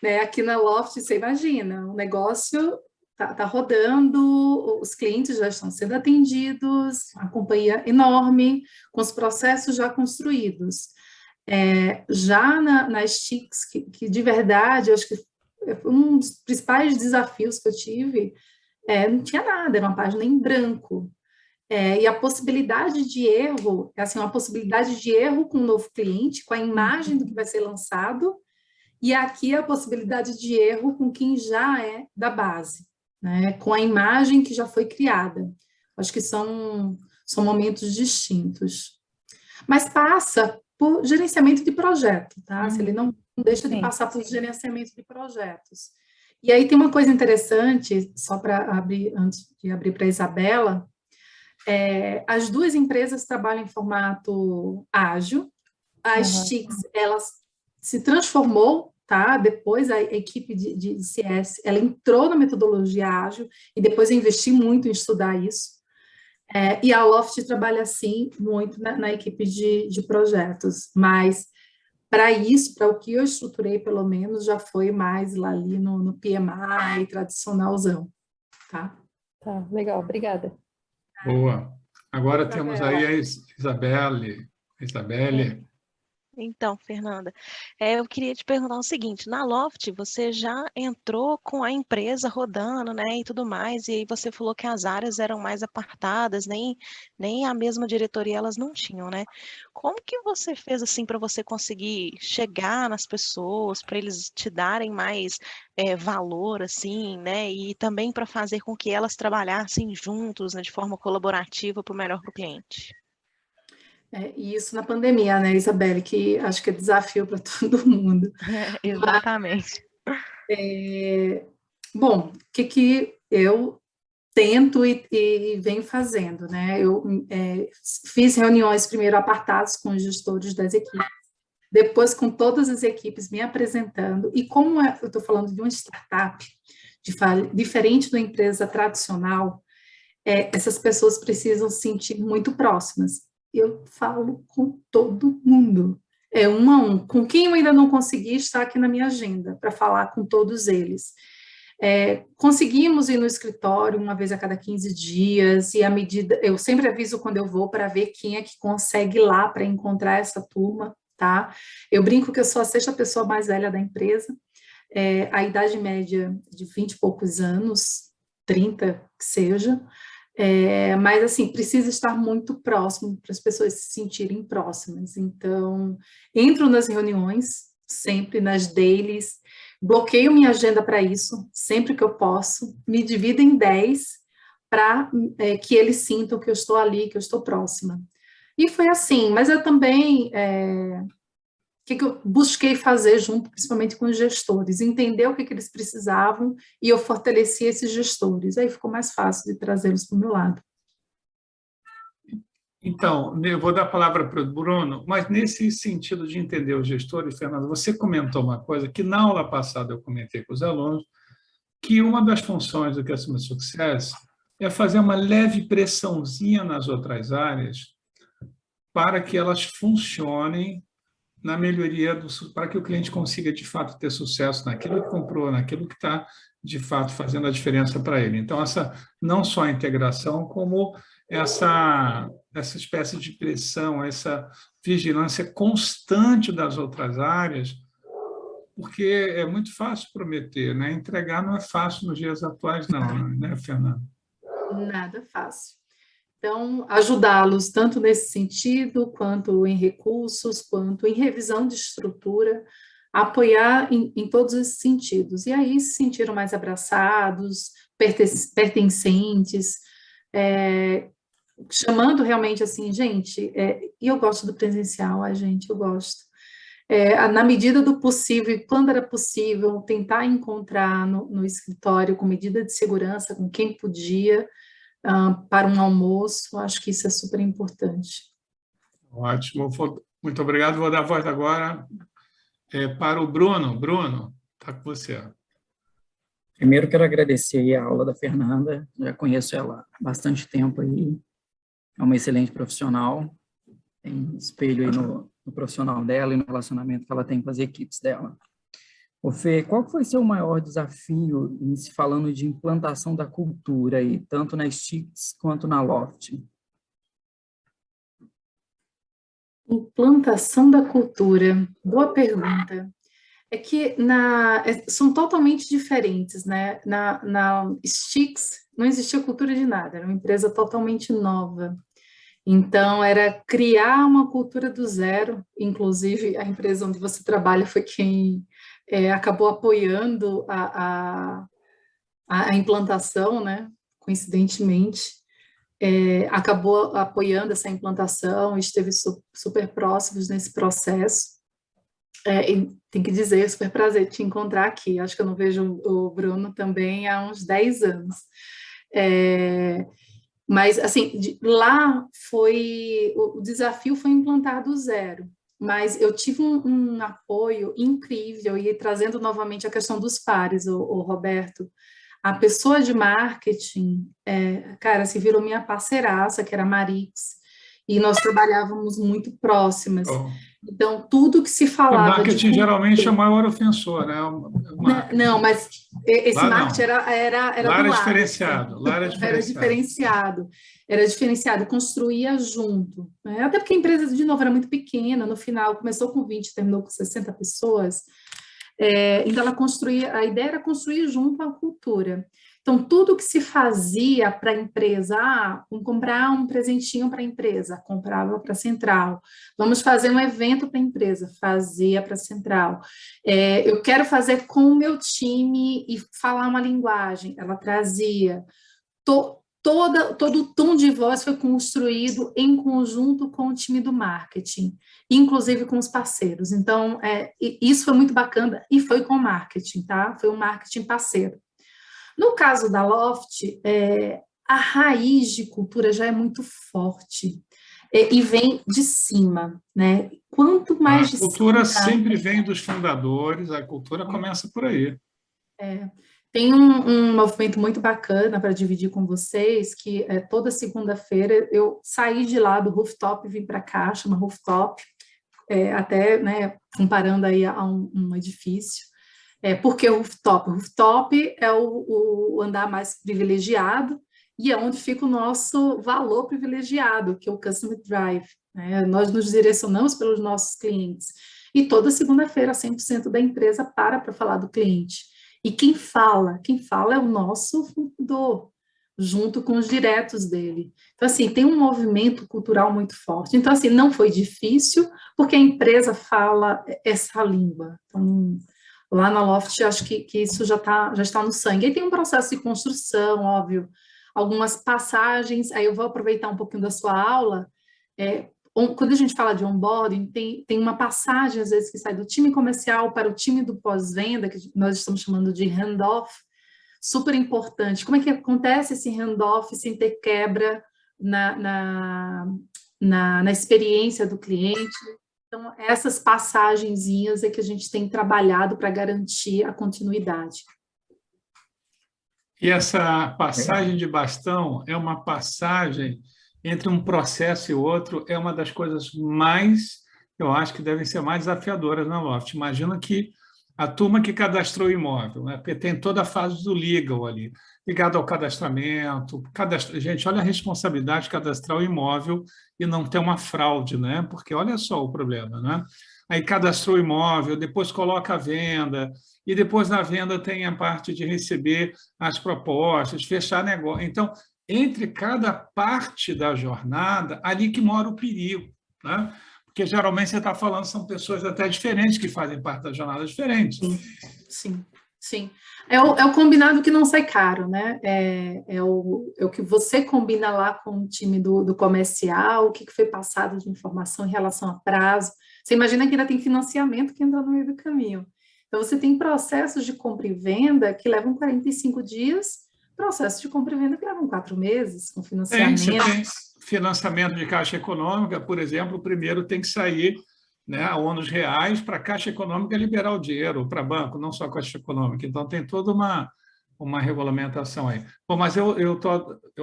Speaker 2: Né, aqui na Loft, você imagina, o negócio tá rodando, os clientes já estão sendo atendidos, a companhia enorme, com os processos já construídos. Já nas TICs, que de verdade, eu acho que um dos principais desafios que eu tive, não tinha nada, era uma página em branco. E a possibilidade de erro, assim, uma possibilidade de erro com o novo cliente, com a imagem do que vai ser lançado, e aqui a possibilidade de erro com quem já é da base, né? Com a imagem que já foi criada. Acho que são momentos distintos. Mas passa por gerenciamento de projeto, tá? Se ele não deixa de passar por gerenciamento de projetos. E aí tem uma coisa interessante, só para abrir, antes de abrir para a Isabela, as duas empresas trabalham em formato ágil. A Stix, ela se transformou, tá? Depois a equipe de CS, ela entrou na metodologia ágil e depois eu investi muito em estudar isso. E a Loft trabalha, assim, muito na equipe de projetos, mas para isso, para o que eu estruturei, pelo menos, já foi mais lá ali no PMI tradicionalzão, tá?
Speaker 3: Tá, legal, obrigada.
Speaker 1: Boa. Agora temos aí a Isabelle. Isabelle.
Speaker 4: Então, Fernanda, eu queria te perguntar o seguinte, na Loft você já entrou com a empresa rodando, né, e tudo mais, e aí você falou que as áreas eram mais apartadas, nem a mesma diretoria elas não tinham, né? Como que você fez assim para você conseguir chegar nas pessoas, para eles te darem mais valor, assim, né, e também para fazer com que elas trabalhassem juntos, né, de forma colaborativa para o melhor para o cliente?
Speaker 2: E isso na pandemia, né, Isabelle, que acho que é desafio para todo mundo.
Speaker 4: Exatamente.
Speaker 2: Bom, o que eu tento e venho fazendo, né? Eu fiz reuniões primeiro apartadas com os gestores das equipes, depois com todas as equipes me apresentando, e como eu estou falando de uma startup, diferente de uma empresa tradicional, essas pessoas precisam se sentir muito próximas. Eu falo com todo mundo, um a um. Com quem eu ainda não consegui, está aqui na minha agenda, para falar com todos eles. Conseguimos ir no escritório uma vez a cada 15 dias, e à medida, eu sempre aviso quando eu vou para ver quem é que consegue ir lá para encontrar essa turma, tá? Eu brinco que eu sou a sexta pessoa mais velha da empresa, a idade média de 20 e poucos anos, 30 que seja, mas assim, precisa estar muito próximo para as pessoas se sentirem próximas. Então, entro nas reuniões, sempre nas dailies, bloqueio minha agenda para isso, sempre que eu posso, me divido em 10 para que eles sintam que eu estou ali, que eu estou próxima. E foi assim, mas eu também, o que eu busquei fazer junto, principalmente com os gestores, entender o que eles precisavam e eu fortaleci esses gestores, aí ficou mais fácil de trazê-los para o meu lado.
Speaker 1: Então, eu vou dar a palavra para o Bruno, mas nesse sentido de entender os gestores, Fernando, você comentou uma coisa que na aula passada eu comentei com os alunos, que uma das funções do Customer Success é fazer uma leve pressãozinha nas outras áreas para que elas funcionem na melhoria, para que o cliente consiga, de fato, ter sucesso naquilo que comprou, naquilo que está, de fato, fazendo a diferença para ele. Então, não só a integração, como essa espécie de pressão, essa vigilância constante das outras áreas, porque é muito fácil prometer, né? Entregar não é fácil nos dias atuais, não, né, Fernanda?
Speaker 2: Nada fácil. Então, ajudá-los tanto nesse sentido, quanto em recursos, quanto em revisão de estrutura, apoiar em todos esses sentidos. E aí se sentiram mais abraçados, pertencentes, chamando realmente assim, gente, e eu gosto do presencial, gente, eu gosto. Na medida do possível, e quando era possível, tentar encontrar no escritório com medida de segurança, com quem podia, para um almoço, acho que isso é super importante.
Speaker 1: Ótimo, muito obrigado. Vou dar a voz agora para o Bruno. Bruno, está com você.
Speaker 5: Primeiro, quero agradecer a aula da Fernanda, já conheço ela há bastante tempo aí, é uma excelente profissional, tem espelho aí no profissional dela e no relacionamento que ela tem com as equipes dela. Ô Fê, qual foi seu maior desafio em se falando de implantação da cultura aí, tanto na Stix quanto na Loft?
Speaker 2: Implantação da cultura, boa pergunta. É que são totalmente diferentes, né? Na Stix, não existia cultura de nada, era uma empresa totalmente nova. Então, era criar uma cultura do zero, inclusive a empresa onde você trabalha foi quem acabou apoiando a implantação, né? Coincidentemente, acabou apoiando essa implantação, esteve super próximos nesse processo. E tem que dizer, é super prazer te encontrar aqui. Acho que eu não vejo o Bruno também há uns 10 anos. Mas, assim, lá o desafio foi implantar do zero, mas eu tive um apoio incrível, e trazendo novamente a questão dos pares, o Roberto, a pessoa de marketing, cara, se virou minha parceiraça, que era a Marix, e nós trabalhávamos muito próximas. Então, tudo que se
Speaker 1: O
Speaker 2: falava
Speaker 1: marketing geralmente é o maior ofensor, né?
Speaker 2: Não, mas esse
Speaker 1: Lá
Speaker 2: marketing
Speaker 1: não.
Speaker 2: era
Speaker 1: Lá
Speaker 2: do
Speaker 1: era
Speaker 2: lado.
Speaker 1: diferenciado. Lá era diferenciado.
Speaker 2: Era diferenciado, construía junto, né? Até porque a empresa, de novo, era muito pequena, no final começou com 20, terminou com 60 pessoas, então ela construía, a ideia era construir junto a cultura. Então, tudo que se fazia para a empresa, vamos comprar um presentinho para a empresa, comprava para a central. Vamos fazer um evento para a empresa, fazia para a central. Eu quero fazer com o meu time e falar uma linguagem, ela trazia. Todo o tom de voz foi construído em conjunto com o time do marketing, inclusive com os parceiros. Então, isso foi muito bacana e foi com o marketing, tá? Foi um marketing parceiro. No caso da Loft, a raiz de cultura já é muito forte e vem de cima, né? Quanto mais de
Speaker 1: cima... A cultura
Speaker 2: cima,
Speaker 1: sempre vem dos fundadores, a cultura começa por aí.
Speaker 2: Tem um movimento muito bacana para dividir com vocês, que toda segunda-feira eu saí de lá do rooftop e vim para cá, chama rooftop, até, né, comparando aí a um edifício. Por que o rooftop? O rooftop é o andar mais privilegiado e é onde fica o nosso valor privilegiado, que é o Customer Drive, né? Nós nos direcionamos pelos nossos clientes. E toda segunda-feira, 100% da empresa para falar do cliente. E quem fala é o nosso fundador, junto com os diretos dele. Então, assim, tem um movimento cultural muito forte. Então, assim, não foi difícil, porque a empresa fala essa língua. Então, lá na Loft, acho que isso já está no sangue. Aí tem um processo de construção, óbvio, algumas passagens, aí eu vou aproveitar um pouquinho da sua aula. Quando a gente fala de onboarding, tem uma passagem, às vezes, que sai do time comercial para o time do pós-venda, que nós estamos chamando de handoff, super importante. Como é que acontece esse handoff sem ter quebra na experiência do cliente? Então, essas passagenzinhas é que a gente tem trabalhado para garantir a continuidade.
Speaker 1: E essa passagem de bastão é uma passagem entre um processo e outro, é uma das coisas mais, eu acho que devem ser mais desafiadoras na Loft. Imagina que a turma que cadastrou o imóvel, né? Porque tem toda a fase do legal ali, ligado ao cadastramento. Gente, olha a responsabilidade de cadastrar o imóvel e não ter uma fraude, né? Porque olha só o problema, né? Aí cadastrou o imóvel, depois coloca a venda, e depois na venda tem a parte de receber as propostas, fechar negócio. Então, entre cada parte da jornada, ali que mora o perigo, né? Porque geralmente você está falando, são pessoas até diferentes que fazem parte da jornada diferente.
Speaker 2: Sim. É o combinado que não sai caro, né? É o que você combina lá com o time do comercial, o que foi passado de informação em relação a prazo. Você imagina que ainda tem financiamento que entra no meio do caminho. Então, você tem processos de compra e venda que levam 45 dias, processos de compra e venda que levam 4 meses, com financiamento.
Speaker 1: Você tem financiamento de Caixa Econômica, por exemplo, o primeiro tem que sair, né, a ônus reais para a Caixa Econômica liberar o dinheiro para banco, não só a Caixa Econômica. Então, tem toda uma regulamentação aí. Bom, mas eu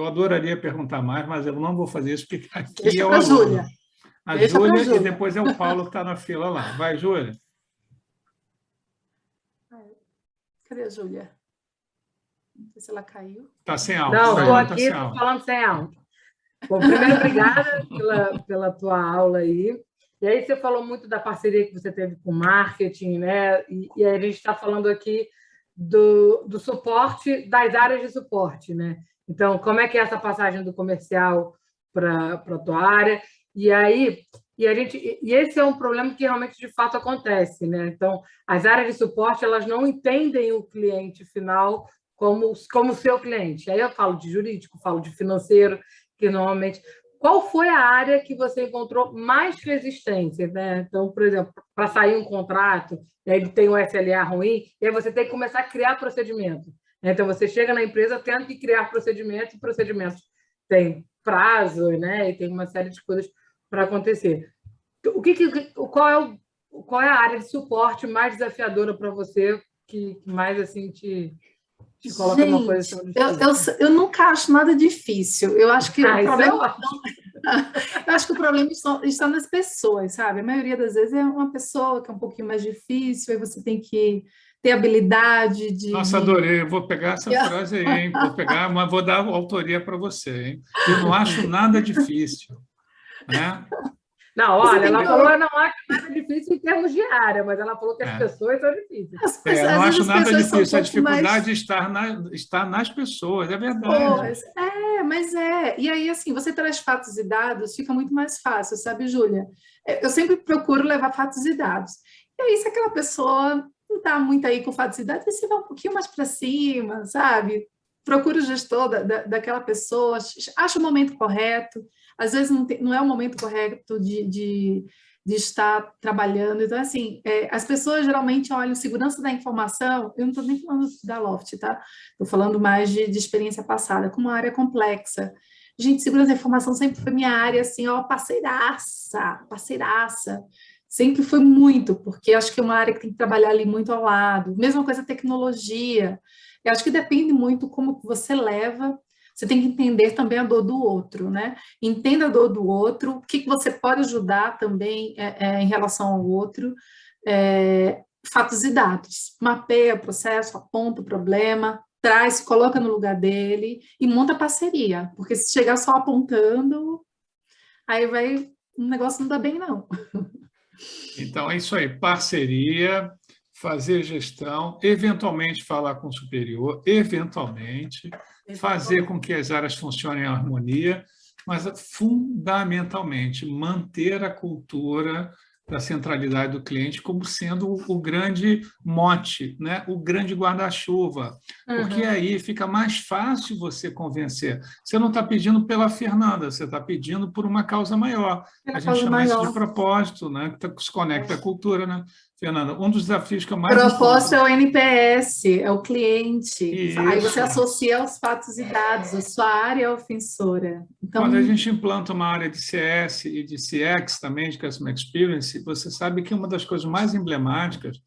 Speaker 1: adoraria perguntar mais, mas eu não vou fazer isso, porque aqui
Speaker 2: Deixa
Speaker 1: é o
Speaker 2: para a
Speaker 1: aluno.
Speaker 2: Júlia.
Speaker 1: A Júlia e depois é o Paulo que está na fila lá. Vai, Júlia.
Speaker 2: Cadê a Júlia? Não sei se ela caiu.
Speaker 1: Está sem áudio.
Speaker 6: Não, estou aqui, estou falando sem áudio. Bom, primeiro, obrigada pela tua aula aí. E aí você falou muito da parceria que você teve com o marketing, né? E aí a gente está falando aqui do suporte, das áreas de suporte, né? Então, como é que é essa passagem do comercial para a tua área? E aí, e esse é um problema que realmente de fato acontece, né? Então, as áreas de suporte, elas não entendem o cliente final como seu cliente. Aí eu falo de jurídico, falo de financeiro, que normalmente... Qual foi a área que você encontrou mais resistência, né? Então, por exemplo, para sair um contrato, ele tem um SLA ruim, e aí você tem que começar a criar procedimento. Então, você chega na empresa tendo que criar procedimentos, e procedimentos têm prazo, né? E tem uma série de coisas para acontecer. Qual é a área de suporte mais desafiadora para você, que mais assim te coloca numa posição difícil?
Speaker 2: Eu nunca acho nada difícil. Eu acho que o problema eu acho que o problema está nas pessoas, sabe? A maioria das vezes é uma pessoa que é um pouquinho mais difícil, aí você tem que ter habilidade de...
Speaker 1: Nossa, adorei. Eu vou pegar essa frase aí, hein? Vou pegar, mas vou dar autoria para você, hein? Eu não acho nada difícil, né?
Speaker 6: Não, olha, ela falou que não acho nada difícil em termos de área, mas ela falou que as pessoas são difíceis.
Speaker 1: Eu não acho nada difícil. A dificuldade está nas pessoas, é verdade.
Speaker 2: Mas é. E aí, assim, você traz fatos e dados, fica muito mais fácil, sabe, Júlia? Eu sempre procuro levar fatos e dados. E aí, se aquela pessoa não está muito aí com fatos e dados, você vai um pouquinho mais para cima, sabe? Procura o gestor daquela pessoa, acha o momento correto. Às vezes não é o momento correto de estar trabalhando. Então, assim, as pessoas geralmente olham segurança da informação, eu não estou nem falando da Loft, tá? Estou falando mais de experiência passada, como uma área complexa. Gente, segurança da informação sempre foi minha área, assim, ó, parceiraça. Sempre foi muito, porque acho que é uma área que tem que trabalhar ali muito ao lado. Mesma coisa tecnologia. Eu acho que depende muito como você leva. Você tem que entender também a dor do outro, né? Entenda a dor do outro, o que você pode ajudar também em relação ao outro. Fatos e dados. Mapeia o processo, aponta o problema, traz, coloca no lugar dele e monta parceria. Porque se chegar só apontando, aí o negócio não dá bem, não.
Speaker 1: Então, é isso aí. Parceria, fazer gestão, eventualmente falar com o superior, eventualmente, fazer com que as áreas funcionem em harmonia, mas, fundamentalmente, manter a cultura da centralidade do cliente como sendo o grande mote, né? O grande guarda-chuva, porque aí fica mais fácil você convencer. Você não está pedindo pela Fernanda, você está pedindo por uma causa maior. A gente chama isso de propósito, né? Que se conecta à cultura, né? Fernanda, um dos desafios que eu mais...
Speaker 2: Propósito é o NPS, é o cliente. Isso. Aí você associa aos fatos e dados, a sua área é ofensora. Então...
Speaker 1: Quando a gente implanta uma área de CS e de CX também, de Customer Experience, você sabe que uma das coisas mais emblemáticas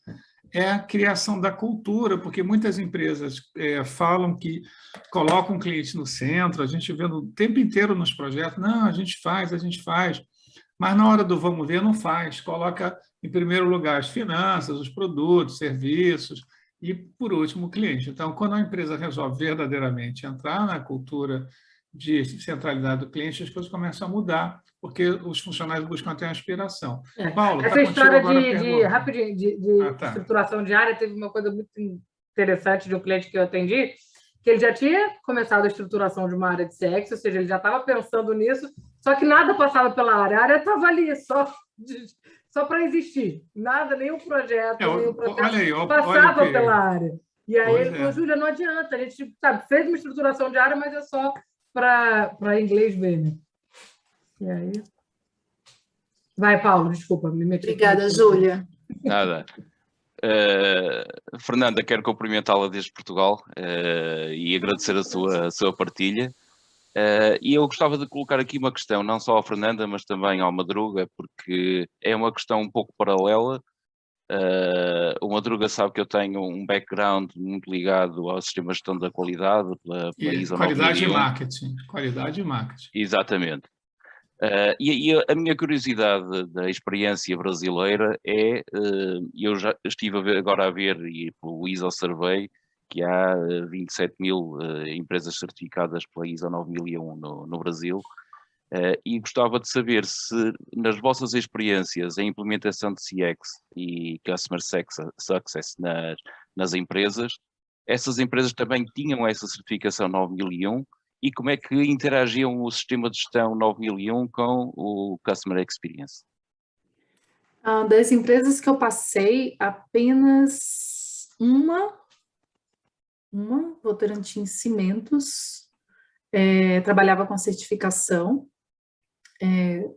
Speaker 1: é a criação da cultura, porque muitas empresas falam que colocam o cliente no centro, a gente vê o tempo inteiro nos projetos, não, a gente faz, mas na hora do vamos ver, não faz, coloca em primeiro lugar as finanças, os produtos, serviços e, por último, o cliente. Então, quando a empresa resolve verdadeiramente entrar na cultura de centralidade do cliente, as coisas começam a mudar, porque os funcionários buscam ter uma inspiração. Paulo,
Speaker 6: essa história de estruturação de área, teve uma coisa muito interessante de um cliente que eu atendi, que ele já tinha começado a estruturação de uma área de CX, ou seja, ele já estava pensando nisso, só que nada passava pela área, a área estava ali, só para existir. Nada, nenhum projeto, nenhum processo passava pela área. E aí ele falou, Júlia, não adianta, a gente fez uma estruturação de área, mas é só para inglês ver, né? E aí... Vai, Paulo, desculpa, me meti.
Speaker 2: Obrigada, Júlia.
Speaker 7: Nada. Fernanda, quero cumprimentá-la desde Portugal e agradecer a sua partilha. E eu gostava de colocar aqui uma questão, não só à Fernanda, mas também ao Madruga, porque é uma questão um pouco paralela. O Madruga sabe que eu tenho um background muito ligado ao sistema de gestão da qualidade, pela ISO 9001.
Speaker 1: Qualidade e marketing.
Speaker 7: Exatamente. E a minha curiosidade da experiência brasileira é, eu já estive agora a ver pelo ISO Survey, que há 27 mil empresas certificadas pela ISO 9001 no Brasil, e gostava de saber se, nas vossas experiências, a implementação de CX e Customer Success nas empresas, essas empresas também tinham essa certificação 9001 e como é que interagiam o sistema de gestão 9001 com o Customer Experience?
Speaker 2: Das empresas que eu passei, apenas uma Votorantim Cimentos, trabalhava com certificação.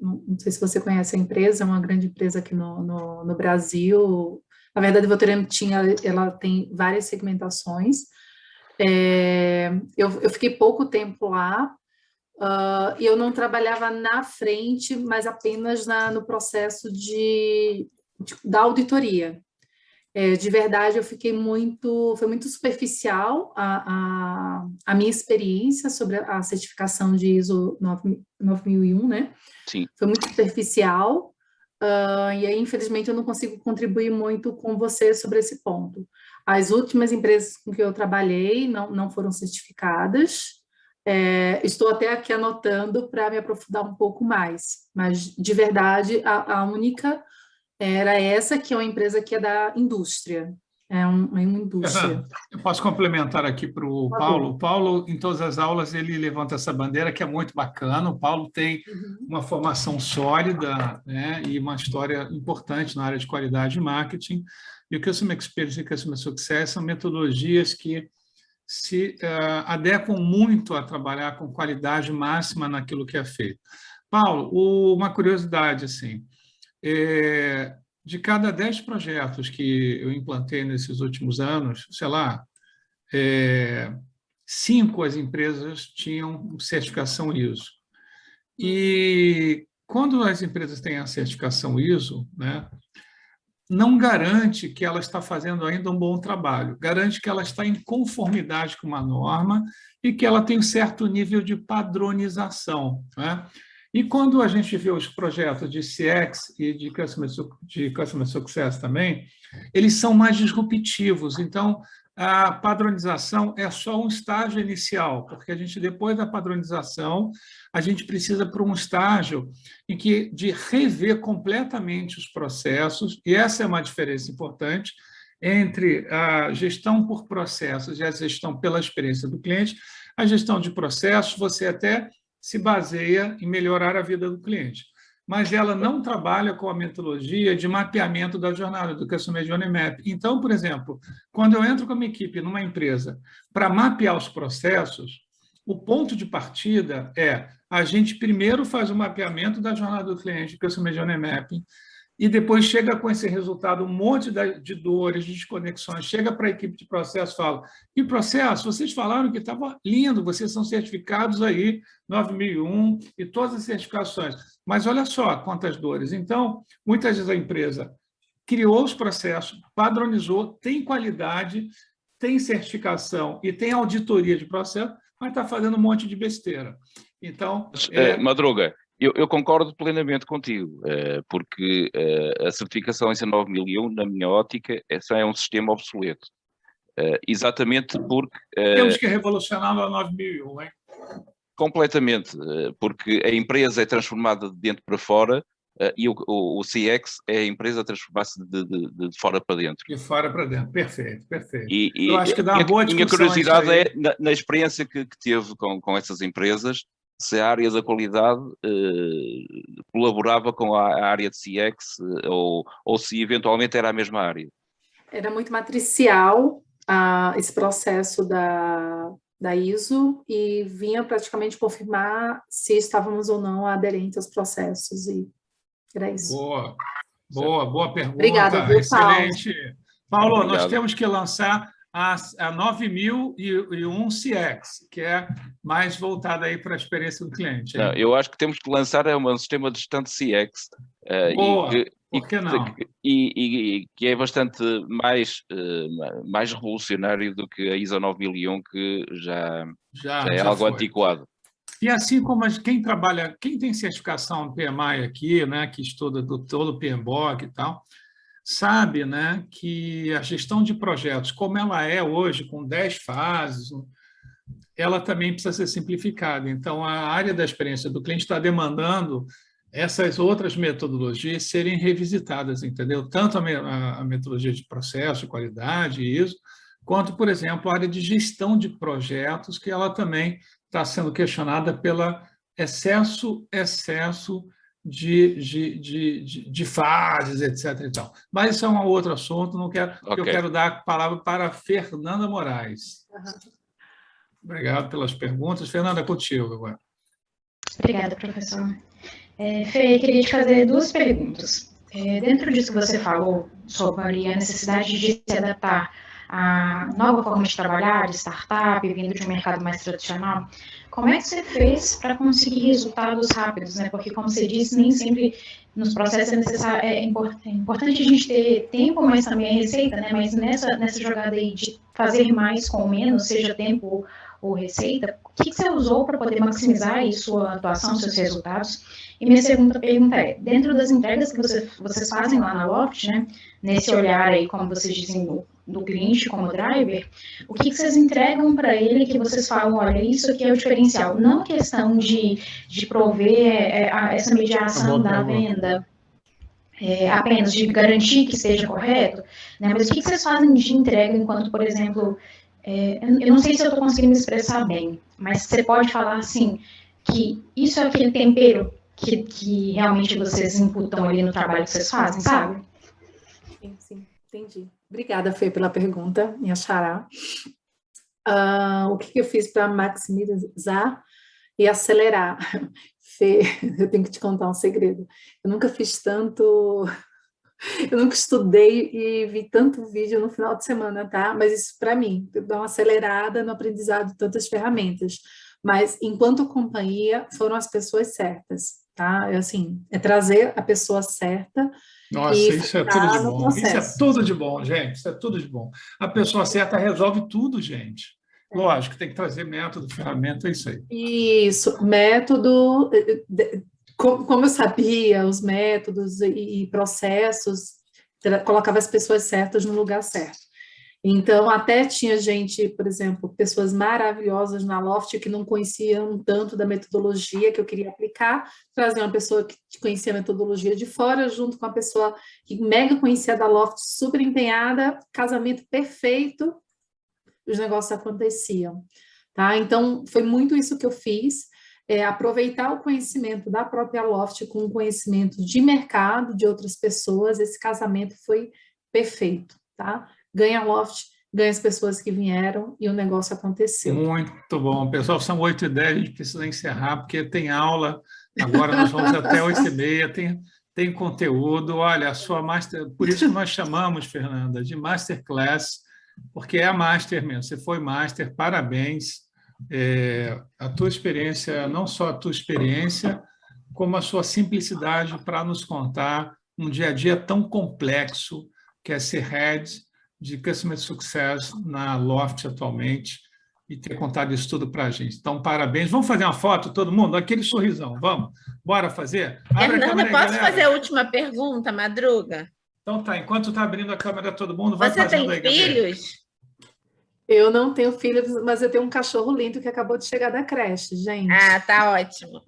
Speaker 2: Não sei se você conhece a empresa, é uma grande empresa aqui no Brasil. Na verdade, a Votorantim, ela tem várias segmentações. Eu fiquei pouco tempo lá, e eu não trabalhava na frente, mas apenas no processo da auditoria. De verdade, foi muito superficial a minha experiência sobre a certificação de ISO 9001, né?
Speaker 7: Sim.
Speaker 2: Foi muito superficial, e aí, infelizmente, eu não consigo contribuir muito com você sobre esse ponto. As últimas empresas com que eu trabalhei não foram certificadas. Estou até aqui anotando para me aprofundar um pouco mais, mas, de verdade, a única era essa, que é uma empresa que é da indústria, uma indústria.
Speaker 1: Eu posso complementar aqui para o Paulo. O Paulo, em todas as aulas, ele levanta essa bandeira, que é muito bacana. O Paulo tem uma formação sólida, né, e uma história importante na área de qualidade e marketing. E o Customer Experience e o Customer Success são metodologias que se adequam muito a trabalhar com qualidade máxima naquilo que é feito. Paulo, uma curiosidade, assim, de cada 10 projetos que eu implantei nesses últimos anos, sei lá, 5 as empresas tinham certificação ISO. E quando as empresas têm a certificação ISO, né, não garante que ela está fazendo ainda um bom trabalho, garante que ela está em conformidade com uma norma e que ela tem um certo nível de padronização, né? E quando a gente vê os projetos de CX e de Customer Success também, eles são mais disruptivos. Então, a padronização é só um estágio inicial, porque a gente, depois da padronização, a gente precisa para um estágio de rever completamente os processos, e essa é uma diferença importante entre a gestão por processos e a gestão pela experiência do cliente. A gestão de processos, você até se baseia em melhorar a vida do cliente, mas ela não trabalha com a metodologia de mapeamento da jornada, do Customer Journey Map. Então, por exemplo, quando eu entro com uma equipe numa empresa para mapear os processos, o ponto de partida a gente primeiro faz o mapeamento da jornada do cliente, Customer Journey Mapping, e depois chega com esse resultado um monte de dores, de desconexões, chega para a equipe de processo e fala: e processo, vocês falaram que estava lindo, vocês são certificados aí, 9001 e todas as certificações, mas olha só quantas dores. Então, muitas vezes a empresa criou os processos, padronizou, tem qualidade, tem certificação e tem auditoria de processo, mas está fazendo um monte de besteira. Então,
Speaker 7: Madruga, eu concordo plenamente contigo, porque a certificação ISO 9001, na minha ótica, essa é um sistema obsoleto. Exatamente porque...
Speaker 1: Temos que revolucionar a 9001, hein?
Speaker 7: Completamente, porque a empresa é transformada de dentro para fora, e o CX é a empresa a transformar-se de fora para dentro.
Speaker 1: De fora para dentro, perfeito, perfeito.
Speaker 7: Eu
Speaker 1: acho que dá uma boa discussão.
Speaker 7: Minha curiosidade na experiência que teve com essas empresas, se a área da qualidade colaborava com a área de CX ou se eventualmente era a mesma área.
Speaker 2: Era muito matricial esse processo da ISO e vinha praticamente confirmar se estávamos ou não aderentes aos processos, e era isso.
Speaker 1: Boa pergunta.
Speaker 2: Obrigada, viu,
Speaker 1: excelente. Paulo,
Speaker 7: Obrigado.
Speaker 1: nós temos que lançar a 9001 CX, que é mais voltada aí para a experiência do cliente.
Speaker 7: Não, eu acho que temos que lançar um sistema de gestão de CX.
Speaker 1: Por que não?
Speaker 7: E que é bastante mais revolucionário do que a ISO 9001, que já é algo
Speaker 1: foi
Speaker 7: antiquado.
Speaker 1: E assim como quem tem certificação PMI aqui, né, que estuda todo o PMBOK e tal, sabe, né, que a gestão de projetos, como ela é hoje, com 10 fases, ela também precisa ser simplificada. Então, a área da experiência do cliente está demandando essas outras metodologias serem revisitadas, entendeu? Tanto a metodologia de processo, de qualidade, ISO, quanto, por exemplo, a área de gestão de projetos, que ela também está sendo questionada pela excesso de fases, etc. E tal. Mas isso é um outro assunto, não quero,
Speaker 7: Ok.
Speaker 1: eu quero dar a palavra para a Fernanda Moraes. Obrigado pelas perguntas. Fernanda, contigo agora.
Speaker 8: Obrigada, professor. Fê, queria te fazer duas perguntas. Dentro disso que você falou sobre a necessidade de se adaptar à nova forma de trabalhar, de startup, vindo de um mercado mais tradicional, como é que você fez para conseguir resultados rápidos, né? Porque, como você disse, nem sempre nos processos é importante a gente ter tempo, mas também a receita, né? Mas nessa jogada aí de fazer mais com menos, seja tempo ou receita, o que você usou para poder maximizar aí sua atuação, seus resultados? E minha segunda pergunta é, dentro das entregas que vocês fazem lá na Loft, né, nesse olhar aí, como vocês dizem, do cliente como driver, o que vocês entregam para ele que vocês falam, olha, isso aqui é o diferencial, não questão de prover essa mediação da venda, apenas de garantir que esteja correto, né, mas o que vocês fazem de entrega enquanto, por exemplo, eu não sei se eu estou conseguindo me expressar bem, mas você pode falar assim, que isso é aquele tempero que realmente vocês imputam ali no trabalho que vocês fazem, sabe?
Speaker 2: Sim, entendi. Obrigada, Fê, pela pergunta, minha xará. O que eu fiz para maximizar e acelerar? Fê, eu tenho que te contar um segredo. Eu nunca fiz tanto... Eu nunca estudei e vi tanto vídeo no final de semana, tá? Mas isso, para mim, dá uma acelerada no aprendizado de tantas ferramentas. Mas, enquanto companhia, foram as pessoas certas, tá? É trazer a pessoa certa.
Speaker 1: Nossa, isso é tudo de bom. Isso é tudo de bom, gente. Isso é tudo de bom. A pessoa certa resolve tudo, gente. Lógico, tem que trazer método, ferramenta, é isso aí.
Speaker 2: Isso, método... Como eu sabia os métodos e processos, colocava as pessoas certas no lugar certo. Então, até tinha gente, por exemplo, pessoas maravilhosas na Loft que não conheciam tanto da metodologia que eu queria aplicar, trazia uma pessoa que conhecia a metodologia de fora, junto com a pessoa que mega conhecia da Loft, super empenhada, casamento perfeito, os negócios aconteciam. Tá? Então, foi muito isso que eu fiz, aproveitar o conhecimento da própria Loft com o conhecimento de mercado, de outras pessoas, esse casamento foi perfeito, tá? Ganha a Loft, ganha as pessoas que vieram e o negócio aconteceu.
Speaker 1: Muito bom. Pessoal, são 8h10, a gente precisa encerrar, porque tem aula, agora nós vamos até 8h30, tem conteúdo. Olha, a sua master, por isso que nós chamamos, Fernanda, de Masterclass, porque é a Master mesmo, você foi Master, parabéns. A tua experiência, não só a tua experiência, como a sua simplicidade para nos contar um dia a dia tão complexo que é ser Head de Customer Success na Loft atualmente e ter contado isso tudo para a gente. Então, parabéns. Vamos fazer uma foto, todo mundo? Aquele sorrisão, vamos? Bora fazer? Abre a câmera aí,
Speaker 9: posso
Speaker 1: galera.
Speaker 9: fazer a última pergunta, Madruga?
Speaker 1: Então tá, enquanto está abrindo a câmera todo mundo, vai
Speaker 9: Você
Speaker 1: fazendo
Speaker 9: tem
Speaker 1: aí, Gabriel.
Speaker 9: filhos?
Speaker 2: Eu não tenho filhos, mas eu tenho um cachorro lindo que acabou de chegar da creche, gente.
Speaker 9: Ah, tá ótimo.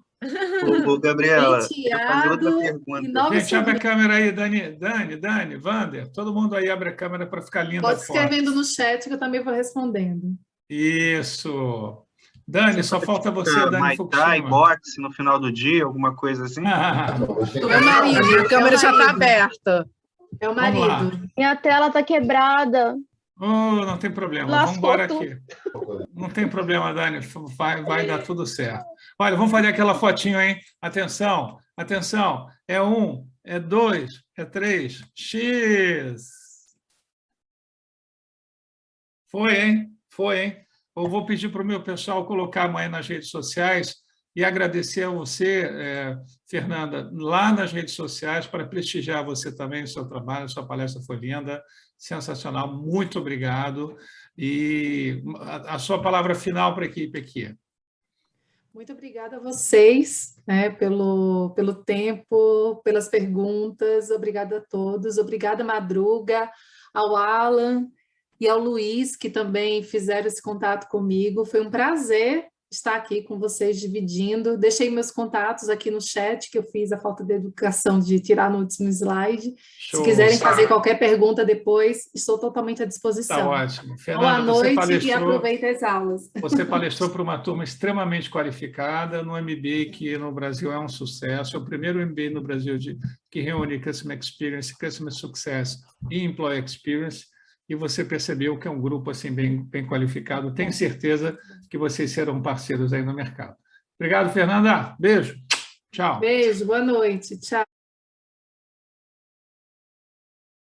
Speaker 10: Ô, Gabriela,
Speaker 2: Penteado
Speaker 10: queria fazer outra
Speaker 2: e
Speaker 10: pergunta.
Speaker 2: nova
Speaker 1: Gente, abre a
Speaker 2: sobrinha.
Speaker 1: câmera aí, Dani, Wander, todo mundo aí abre a câmera para ficar linda
Speaker 2: Pode
Speaker 1: a foto.
Speaker 2: escrevendo no chat que eu também vou respondendo.
Speaker 1: Isso. Dani, só falta você, Dani
Speaker 10: Muay Thai,
Speaker 1: Fukushima.
Speaker 10: boxe no final do dia, alguma coisa assim?
Speaker 2: É o marido.
Speaker 9: A câmera já está aberta.
Speaker 2: É o
Speaker 1: Vamos lá.
Speaker 2: marido.
Speaker 3: Minha tela tá quebrada.
Speaker 1: Oh, não tem problema,
Speaker 3: Lascou
Speaker 1: vamos embora
Speaker 3: tudo.
Speaker 1: aqui. Não tem problema, Dani, vai dar tudo certo. Olha, vamos fazer aquela fotinho, hein? Atenção, atenção. É 1, é 2, é 3. X. Foi, hein? Foi, hein? Eu vou pedir para o meu pessoal colocar amanhã nas redes sociais e agradecer a você, Fernanda, lá nas redes sociais, para prestigiar você também, o seu trabalho, a sua palestra foi linda, sensacional, muito obrigado. E a sua palavra final para a equipe aqui.
Speaker 2: Muito obrigada a vocês, né, pelo tempo, pelas perguntas, obrigada a todos, obrigada, Madruga, ao Alan e ao Luiz, que também fizeram esse contato comigo. Foi um prazer estar aqui com vocês dividindo. Deixei meus contatos aqui no chat, que eu fiz a falta de educação de tirar no último slide.
Speaker 1: Show.
Speaker 2: Se quiserem fazer qualquer pergunta depois, estou totalmente à disposição.
Speaker 1: Está ótimo.
Speaker 2: Boa
Speaker 1: Fernanda,
Speaker 2: noite e aproveite as aulas.
Speaker 1: Você palestrou para uma turma extremamente qualificada no MBA, que no Brasil é um sucesso. É o primeiro MBA no Brasil que reúne Customer Experience, Customer Success e Employee Experience. E você percebeu que é um grupo assim, bem qualificado. Tenho certeza que vocês serão parceiros aí no mercado. Obrigado, Fernanda. Beijo. Tchau.
Speaker 2: Beijo, boa noite. Tchau.